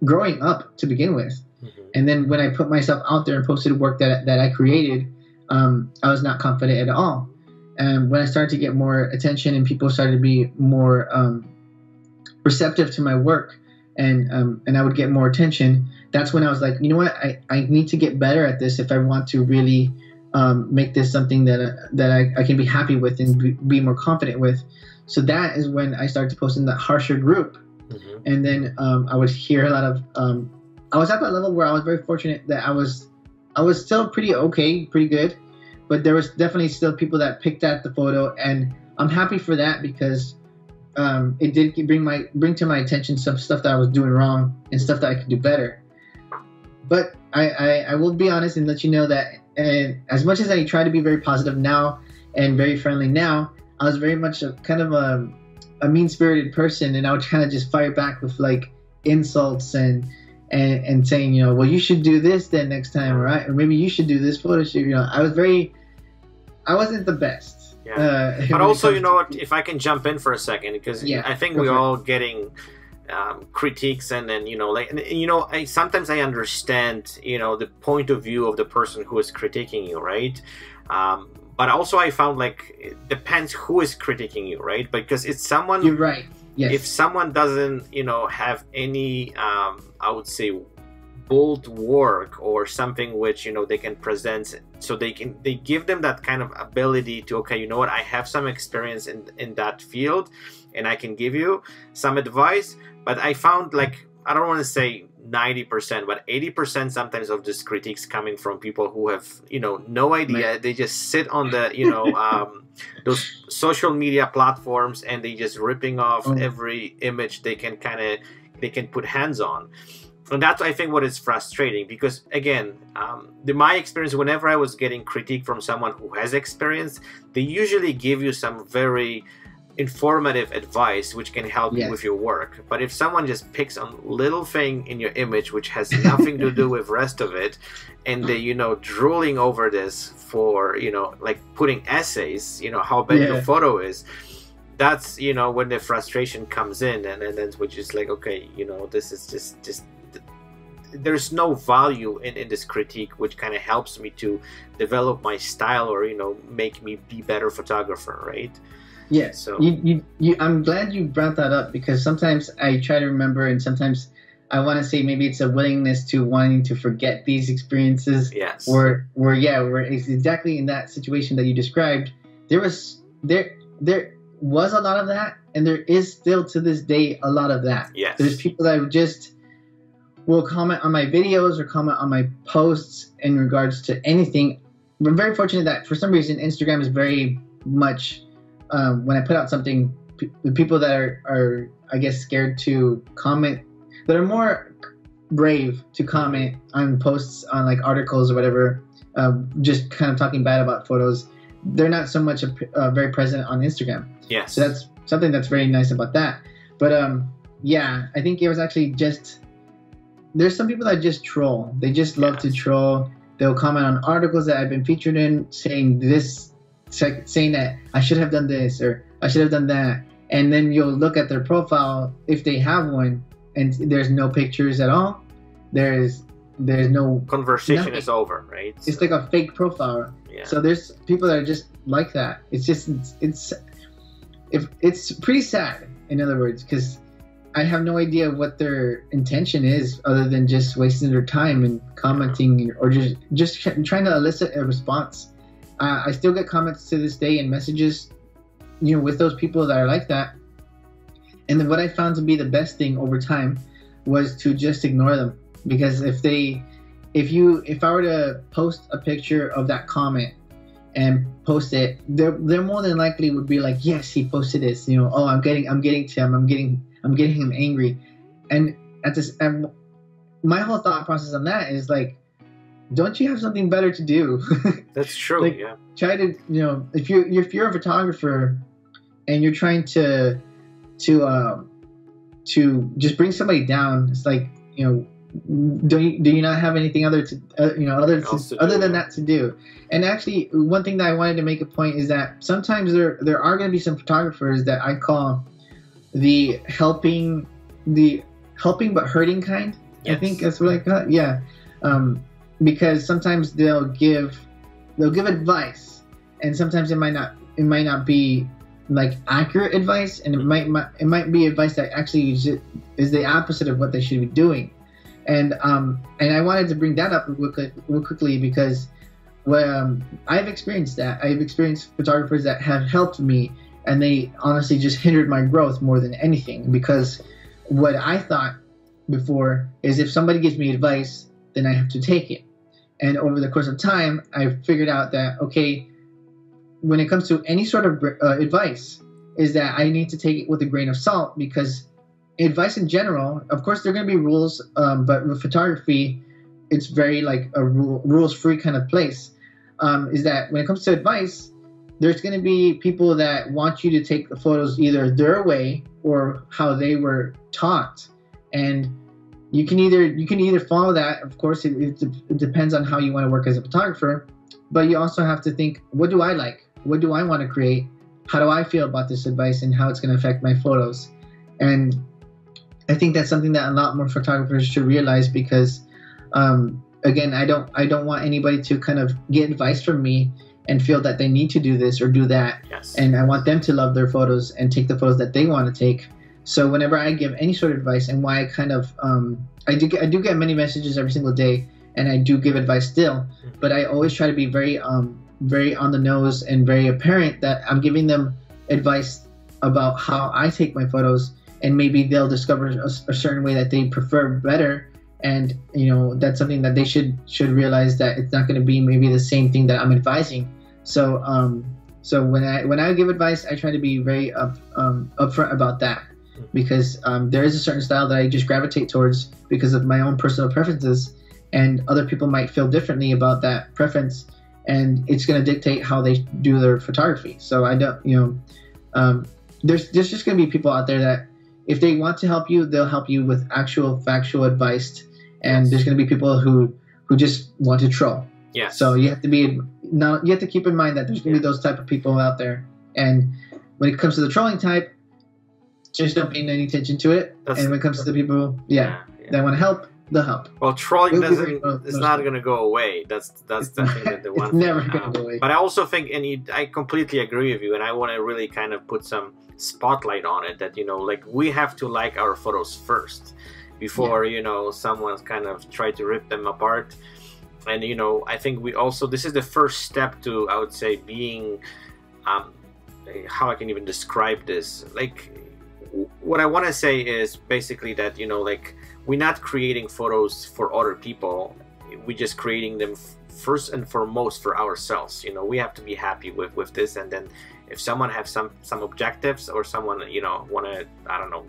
Speaker 2: growing up to begin with. And then when I put myself out there and posted work that I created, I was not confident at all. And when I started to get more attention and people started to be more receptive to my work, and I would get more attention, that's when I was like, you know what, I need to get better at this if I want to really make this something that I can be happy with and be more confident with. So that is when I started to post in that harsher group. And then I would hear a lot of I was at that level where I was very fortunate that I was still pretty good, but there was definitely still people that picked at the photo, and I'm happy for that because it did bring to my attention some stuff that I was doing wrong and stuff that I could do better. But I will be honest and let you know that as much as I try to be very positive now and very friendly now, I was very much kind of a mean-spirited person, and I would kind of just fire back with like insults and saying, well, you should do this then next time, right? Or maybe you should do this photo shoot. I wasn't the best.
Speaker 1: But also, what, if I can jump in for a second, because I think we're all getting critiques, and then sometimes I understand the point of view of the person who is critiquing you, right? But also I found like it depends who is critiquing you, right? Because it's someone.
Speaker 2: You're right. Yes.
Speaker 1: If someone doesn't, have any, I would say, bold work or something which they can present, so they give them that kind of ability to, okay, what, I have some experience in that field, and I can give you some advice. But I found, like, I don't want to say 90%, but 80% sometimes of this critiques coming from people who have no idea. They just sit on the those social media platforms, and they just ripping off every image they can put hands on. And that's, I think, what is frustrating, because again, my experience, whenever I was getting critique from someone who has experience, they usually give you some very informative advice which can help you with your work. But if someone just picks on little thing in your image which has nothing to do with rest of it, and they drooling over this for like putting essays, how bad your photo is, that's when the frustration comes in, and then which is like, okay, this is just there's no value in this critique, which kind of helps me to develop my style, or make me be better photographer, right?
Speaker 2: Yeah. So I'm glad you brought that up, because sometimes I try to remember, and sometimes I want to say maybe it's a willingness to wanting to forget these experiences.
Speaker 1: Yes.
Speaker 2: Where it's exactly in that situation that you described. There was a lot of that, and there is still to this day a lot of that.
Speaker 1: Yes.
Speaker 2: There's people that just will comment on my videos or comment on my posts in regards to anything. I'm very fortunate that for some reason Instagram is very much when I put out something, the people that are I guess scared to comment, that are more brave to comment on posts on like articles or whatever, just kind of talking bad about photos, they're not so much very present on Instagram.
Speaker 1: Yes.
Speaker 2: So that's something that's very nice about that. But yeah, I think it was actually just, there's some people that just troll. They just love to troll. They'll comment on articles that I've been featured in, saying that I should have done this or I should have done that. And then you'll look at their profile, if they have one, and there's no pictures at all. There's no
Speaker 1: conversation.
Speaker 2: Nothing.
Speaker 1: Is over, right?
Speaker 2: It's like a fake profile.
Speaker 1: Yeah.
Speaker 2: So there's people that are just like that. It's just it's pretty sad, in other words, because I have no idea what their intention is, other than just wasting their time and commenting, or just trying to elicit a response. I still get comments to this day and messages, with those people that are like that. And then what I found to be the best thing over time was to just ignore them, because if I were to post a picture of that comment and post it, they're more than likely would be like, yes, he posted this, oh, I'm getting to him, I'm getting him angry. And my whole thought process on that is like, don't you have something better to do?
Speaker 1: That's true.
Speaker 2: Like,
Speaker 1: yeah.
Speaker 2: Try to, if you're a photographer and you're trying to just bring somebody down, it's like, do you not have anything other than that to do? And actually, one thing that I wanted to make a point is that sometimes there are going to be some photographers that I call the helping but hurting kind. Yes. I think that's what I call it. Yeah. Because sometimes they'll give advice, and sometimes it might not be like accurate advice, and it might be advice that actually is the opposite of what they should be doing. And I wanted to bring that up real quickly because I've experienced that. I've experienced photographers that have helped me, and they honestly just hindered my growth more than anything, because what I thought before is if somebody gives me advice, then I have to take it. And over the course of time, I figured out that, okay, when it comes to any sort of advice, is that I need to take it with a grain of salt, because advice in general, of course, there are going to be rules, but with photography, it's very like a rules-free kind of place. Is that when it comes to advice, there's going to be people that want you to take the photos either their way or how they were taught, and you can either follow that. Of course, it depends on how you want to work as a photographer, but you also have to think, what do I like? What do I want to create? How do I feel about this advice and how it's going to affect my photos? And I think that's something that a lot more photographers should realize, because again, I don't want anybody to kind of get advice from me and feel that they need to do this or do that.
Speaker 1: Yes.
Speaker 2: And I want them to love their photos and take the photos that they want to take. So whenever I give any sort of advice, and why I kind of I do get many messages every single day, and I do give advice still, but I always try to be very on the nose and very apparent that I'm giving them advice about how I take my photos, and maybe they'll discover a certain way that they prefer better, and that's something that they should realize, that it's not going to be maybe the same thing that I'm advising. So when I give advice, I try to be very upfront about that, because there is a certain style that I just gravitate towards because of my own personal preferences, and other people might feel differently about that preference, and it's going to dictate how they do their photography. So I don't, there's just going to be people out there that if they want to help you, they'll help you with actual factual advice, and there's going to be people who just want to troll.
Speaker 1: Yeah.
Speaker 2: So you have to keep in mind that there's going to be those type of people out there, and when it comes to the trolling type, just don't pay any attention to it. And when it comes to the people, that want to help, they'll help.
Speaker 1: Well, trolling
Speaker 2: It'll be
Speaker 1: doesn't.
Speaker 2: very
Speaker 1: It's not going to go away. That's definitely the one.
Speaker 2: It's never
Speaker 1: thing.
Speaker 2: going to go away.
Speaker 1: But I also think, I completely agree with you, and I want to really kind of put some spotlight on it. That like we have to like our photos first, before someone's kind of try to rip them apart. And I think we also, this is the first step to, I would say, being how I can even describe this. Like, what I want to say is basically that like, we're not creating photos for other people. We're just creating them first and foremost for ourselves. We have to be happy with this, and then if someone have some objectives, or someone want to, I don't know,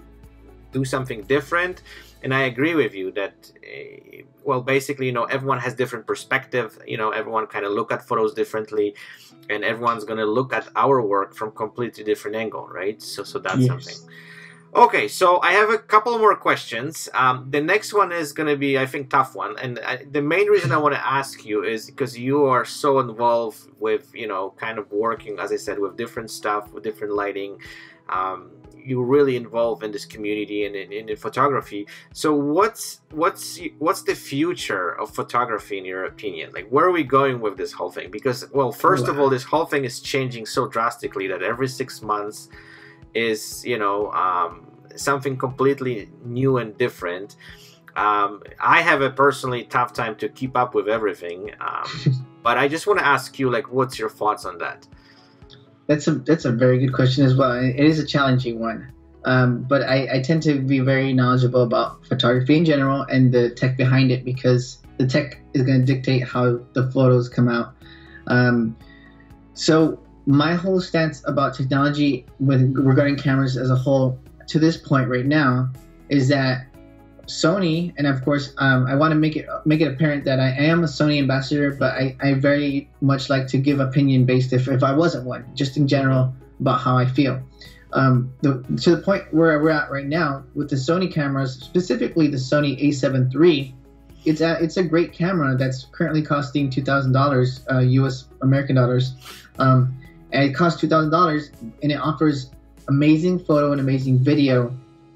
Speaker 1: do something different. And I agree with you that well, basically everyone has different perspective. Everyone kind of look at photos differently, and everyone's gonna look at our work from completely different angle, right? So that's something. Okay, so I have a couple more questions. The next one is going to be, I think, tough one. And the main reason I want to ask you is because you are so involved with, kind of working, as I said, with different stuff, with different lighting. You're really involved in this community and in photography. So what's the future of photography in your opinion? Like, where are we going with this whole thing? Because, well, first of all, this whole thing is changing so drastically that every 6 months is something completely new and different. I have a personally tough time to keep up with everything, but I just want to ask you, like, what's your thoughts on that?
Speaker 2: That's a very good question as well. It is a challenging one, but I tend to be very knowledgeable about photography in general and the tech behind it, because the tech is going to dictate how the photos come out. So my whole stance about technology regarding cameras as a whole to this point right now is that Sony, and of course I want to make it apparent that I am a Sony ambassador, but I very much like to give opinion based if I wasn't one, just in general about how I feel. To the point where we're at right now with the Sony cameras, specifically the Sony A7 III, it's a great camera that's currently costing $2,000 US American dollars. And it costs $2,000, and it offers amazing photo and amazing video,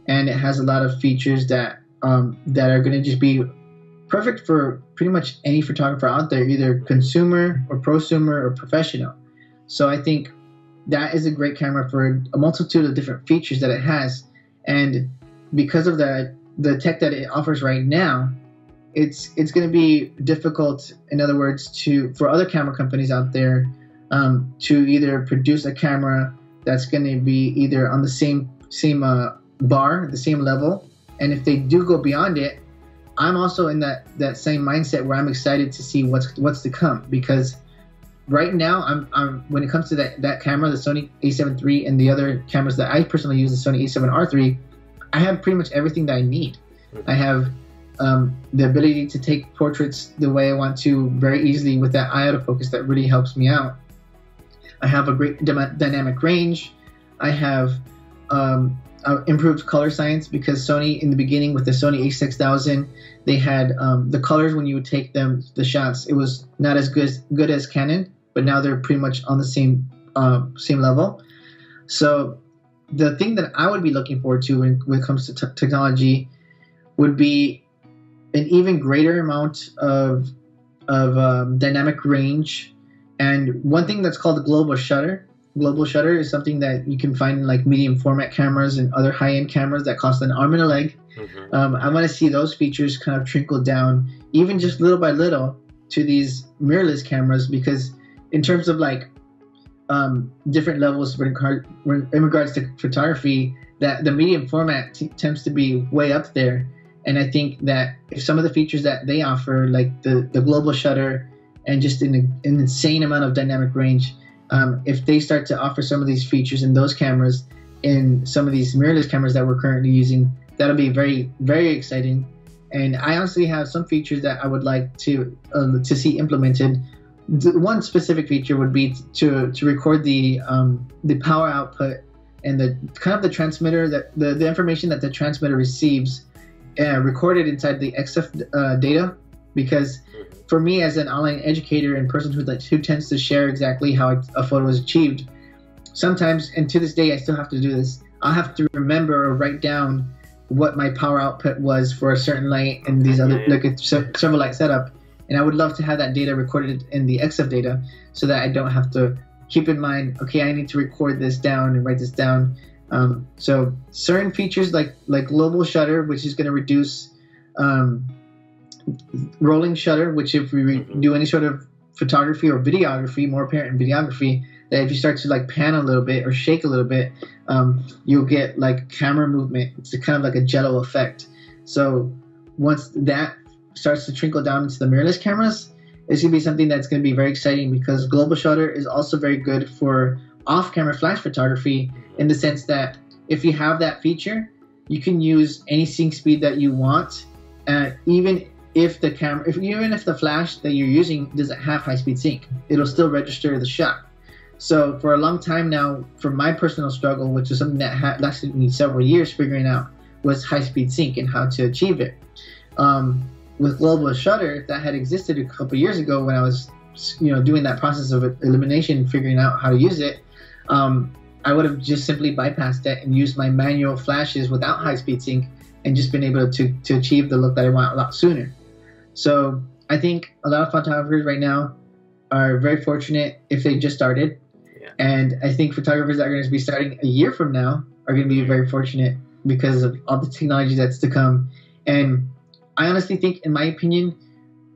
Speaker 2: and it has a lot of features that are going to just be perfect for pretty much any photographer out there, either consumer or prosumer or professional. So I think that is a great camera for a multitude of different features that it has, and because of the tech that it offers right now, it's going to be difficult, in other words, for other camera companies out there to either produce a camera that's going to be either on the same bar, the same level, and if they do go beyond it, I'm also in that same mindset where I'm excited to see what's to come, because right now I'm when it comes to that camera, the Sony A7 III, and the other cameras that I personally use, the Sony A7R III, I have pretty much everything that I need. I have the ability to take portraits the way I want to very easily with that eye autofocus that really helps me out. I have a great dynamic range. I have improved color science, because Sony in the beginning with the Sony a6000, they had the colors when you would take the shots, it was not as good as Canon, but now they're pretty much on the same level. So the thing that I would be looking forward to when it comes to technology would be an even greater amount of dynamic range. And one thing that's called global shutter. Global shutter is something that you can find in like medium format cameras and other high-end cameras that cost an arm and a leg. Mm-hmm. I want to see those features kind of trickle down, even just little by little, to these mirrorless cameras, because in terms of like different levels in regards to photography, that the medium format tends to be way up there. And I think that if some of the features that they offer, like the global shutter and just an insane amount of dynamic range, if they start to offer some of these features in those cameras, in some of these mirrorless cameras that we're currently using, that'll be very, very exciting. And I honestly have some features that I would like to see implemented. One specific feature would be to record the power output and the kind of the transmitter, that the information that the transmitter receives, recorded inside the XF data, because for me as an online educator and person who tends to share exactly how a photo is achieved, sometimes, and to this day I still have to do this, I'll have to remember or write down what my power output was for a certain light and these other like a several light setup. And I would love to have that data recorded in the XF data so that I don't have to keep in mind, okay, I need to record this down and write this down. So certain features like global shutter, which is going to reduce rolling shutter, which if we do any sort of photography or videography, more apparent in videography, that if you start to like pan a little bit or shake a little bit, you'll get like camera movement. It's kind of like a jello effect. So once that starts to trickle down into the mirrorless cameras, it's going to be something that's going to be very exciting, because global shutter is also very good for off-camera flash photography, in the sense that if you have that feature, you can use any sync speed that you want, even if the flash that you're using doesn't have high-speed sync, it'll still register the shot. So for a long time now, for my personal struggle, which is something that lasted me several years figuring out, was high-speed sync and how to achieve it. With global shutter, that had existed a couple years ago when I was, doing that process of elimination, figuring out how to use it. I would have just simply bypassed that and used my manual flashes without high-speed sync and just been able to achieve the look that I want a lot sooner. So I think a lot of photographers right now are very fortunate if they just started. Yeah. And I think photographers that are going to be starting a year from now are going to be very fortunate because of all the technology that's to come. And I honestly think, in my opinion,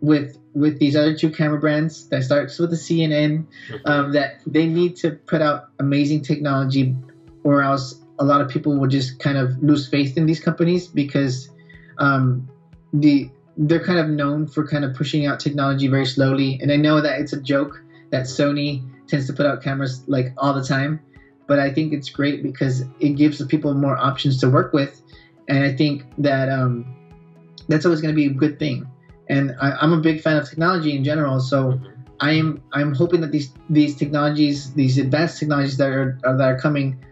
Speaker 2: with these other two camera brands that starts with the C and N, that they need to put out amazing technology, or else a lot of people will just kind of lose faith in these companies, because they're kind of known for kind of pushing out technology very slowly. And I know that it's a joke that Sony tends to put out cameras like all the time, but I think it's great because it gives the people more options to work with. And I think that that's always going to be a good thing. And I'm a big fan of technology in general, so I'm hoping that these technologies, these advanced technologies that are coming,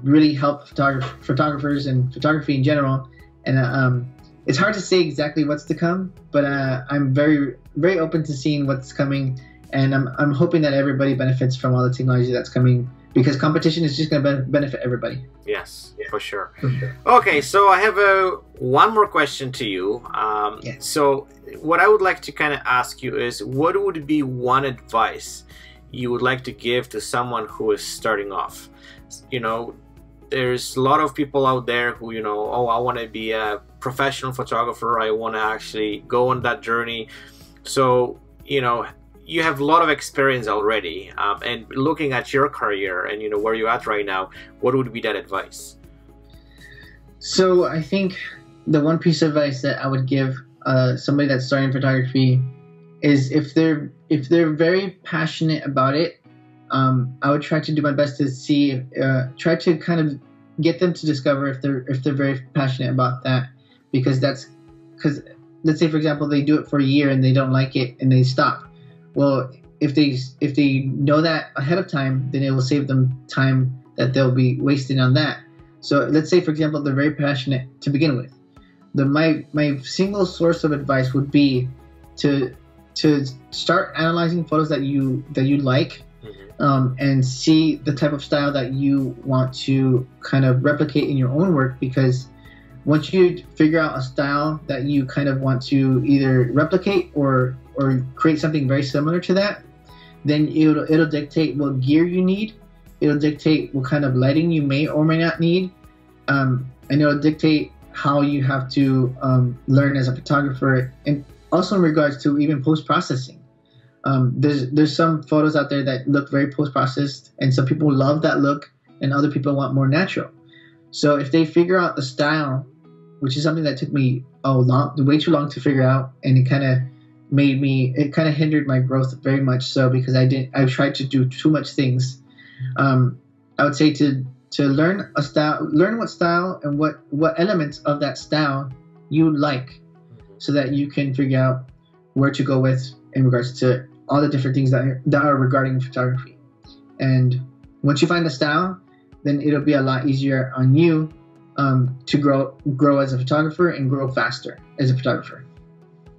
Speaker 2: really help photographers and photography in general. And it's hard to say exactly what's to come, but I'm very, very open to seeing what's coming, and I'm hoping that everybody benefits from all the technology that's coming, because competition is just going to benefit everybody.
Speaker 1: Yes, for sure. Okay, so I have one more question to you.
Speaker 2: Yes.
Speaker 1: So what I would like to kind of ask you is, what would be one advice you would like to give to someone who is starting off? There's a lot of people out there who, oh, I want to be a professional photographer. I want to actually go on that journey. So, you have a lot of experience already, and looking at your career and where you're at right now, what would be that advice?
Speaker 2: So I think the one piece of advice that I would give somebody that's starting photography is, if they're very passionate about it, I would try to do my best to see, try to kind of get them to discover if they're very passionate about that, because let's say, for example, they do it for a year and they don't like it and they stop. Well, if they know that ahead of time, then it will save them time that they'll be wasting on that. So let's say, for example, they're very passionate to begin with. My single source of advice would be to start analyzing photos that you like, and see the type of style that you want to kind of replicate in your own work, because once you figure out a style that you kind of want to either replicate or create something very similar to that, then it'll dictate what gear you need. It'll dictate what kind of lighting you may or may not need, and it'll dictate how you have to learn as a photographer, and also in regards to even post-processing. There's some photos out there that look very post-processed, and some people love that look, and other people want more natural. So if they figure out the style, which is something that took me way too long to figure out, and it kind of hindered my growth very much so, because I tried to do too much things. I would say to learn a style, learn what style and what elements of that style you like, so that you can figure out where to go with in regards to all the different things that are regarding photography. And once you find the style, then it'll be a lot easier on you to grow as a photographer and grow faster as a photographer.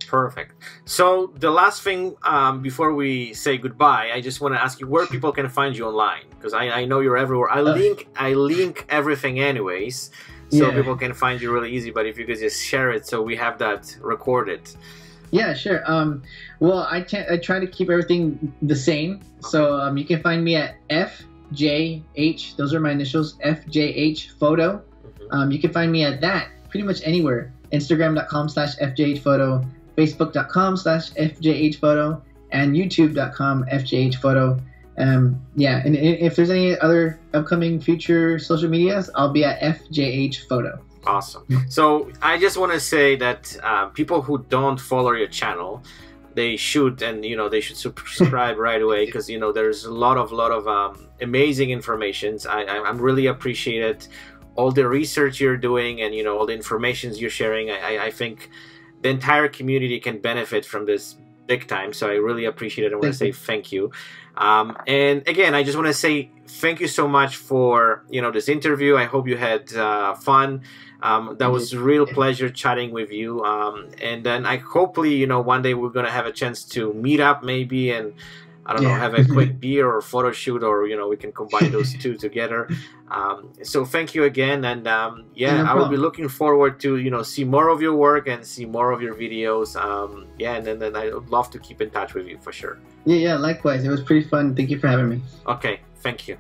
Speaker 1: Perfect. So the last thing before we say goodbye, I just want to ask you where people can find you online, because I know you're everywhere. I link everything anyways. so people can find you really easy. But if you could just share it so we have that recorded.
Speaker 2: Yeah, sure. Well, I try to keep everything the same. So you can find me at FJH. Those are my initials, FJH Photo. You can find me at that pretty much anywhere. Instagram.com/FJH Photo, Facebook.com/FJH Photo, and YouTube.com FJH Photo. Yeah, and if there's any other upcoming future social medias, I'll be at FJH Photo.
Speaker 1: Awesome. So I just want to say that people who don't follow your channel, they should, and they should subscribe right away, because there's a lot of amazing informations. I'm really appreciated all the research you're doing, and all the informations you're sharing. I think the entire community can benefit from this big time, so I really appreciate it. I want to say thank you. And again, I just want to say thank you so much for this interview. I hope you had fun. That was a real pleasure chatting with you. And then hopefully one day we're gonna have a chance to meet up maybe, and I don't know, have a quick beer or photo shoot, or we can combine those two together. So thank you again, and yeah, I will be looking forward to see more of your work and see more of your videos. Yeah, and then I would love to keep in touch with you for sure.
Speaker 2: Yeah, likewise. It was pretty fun. Thank you for having me.
Speaker 1: Okay, thank you.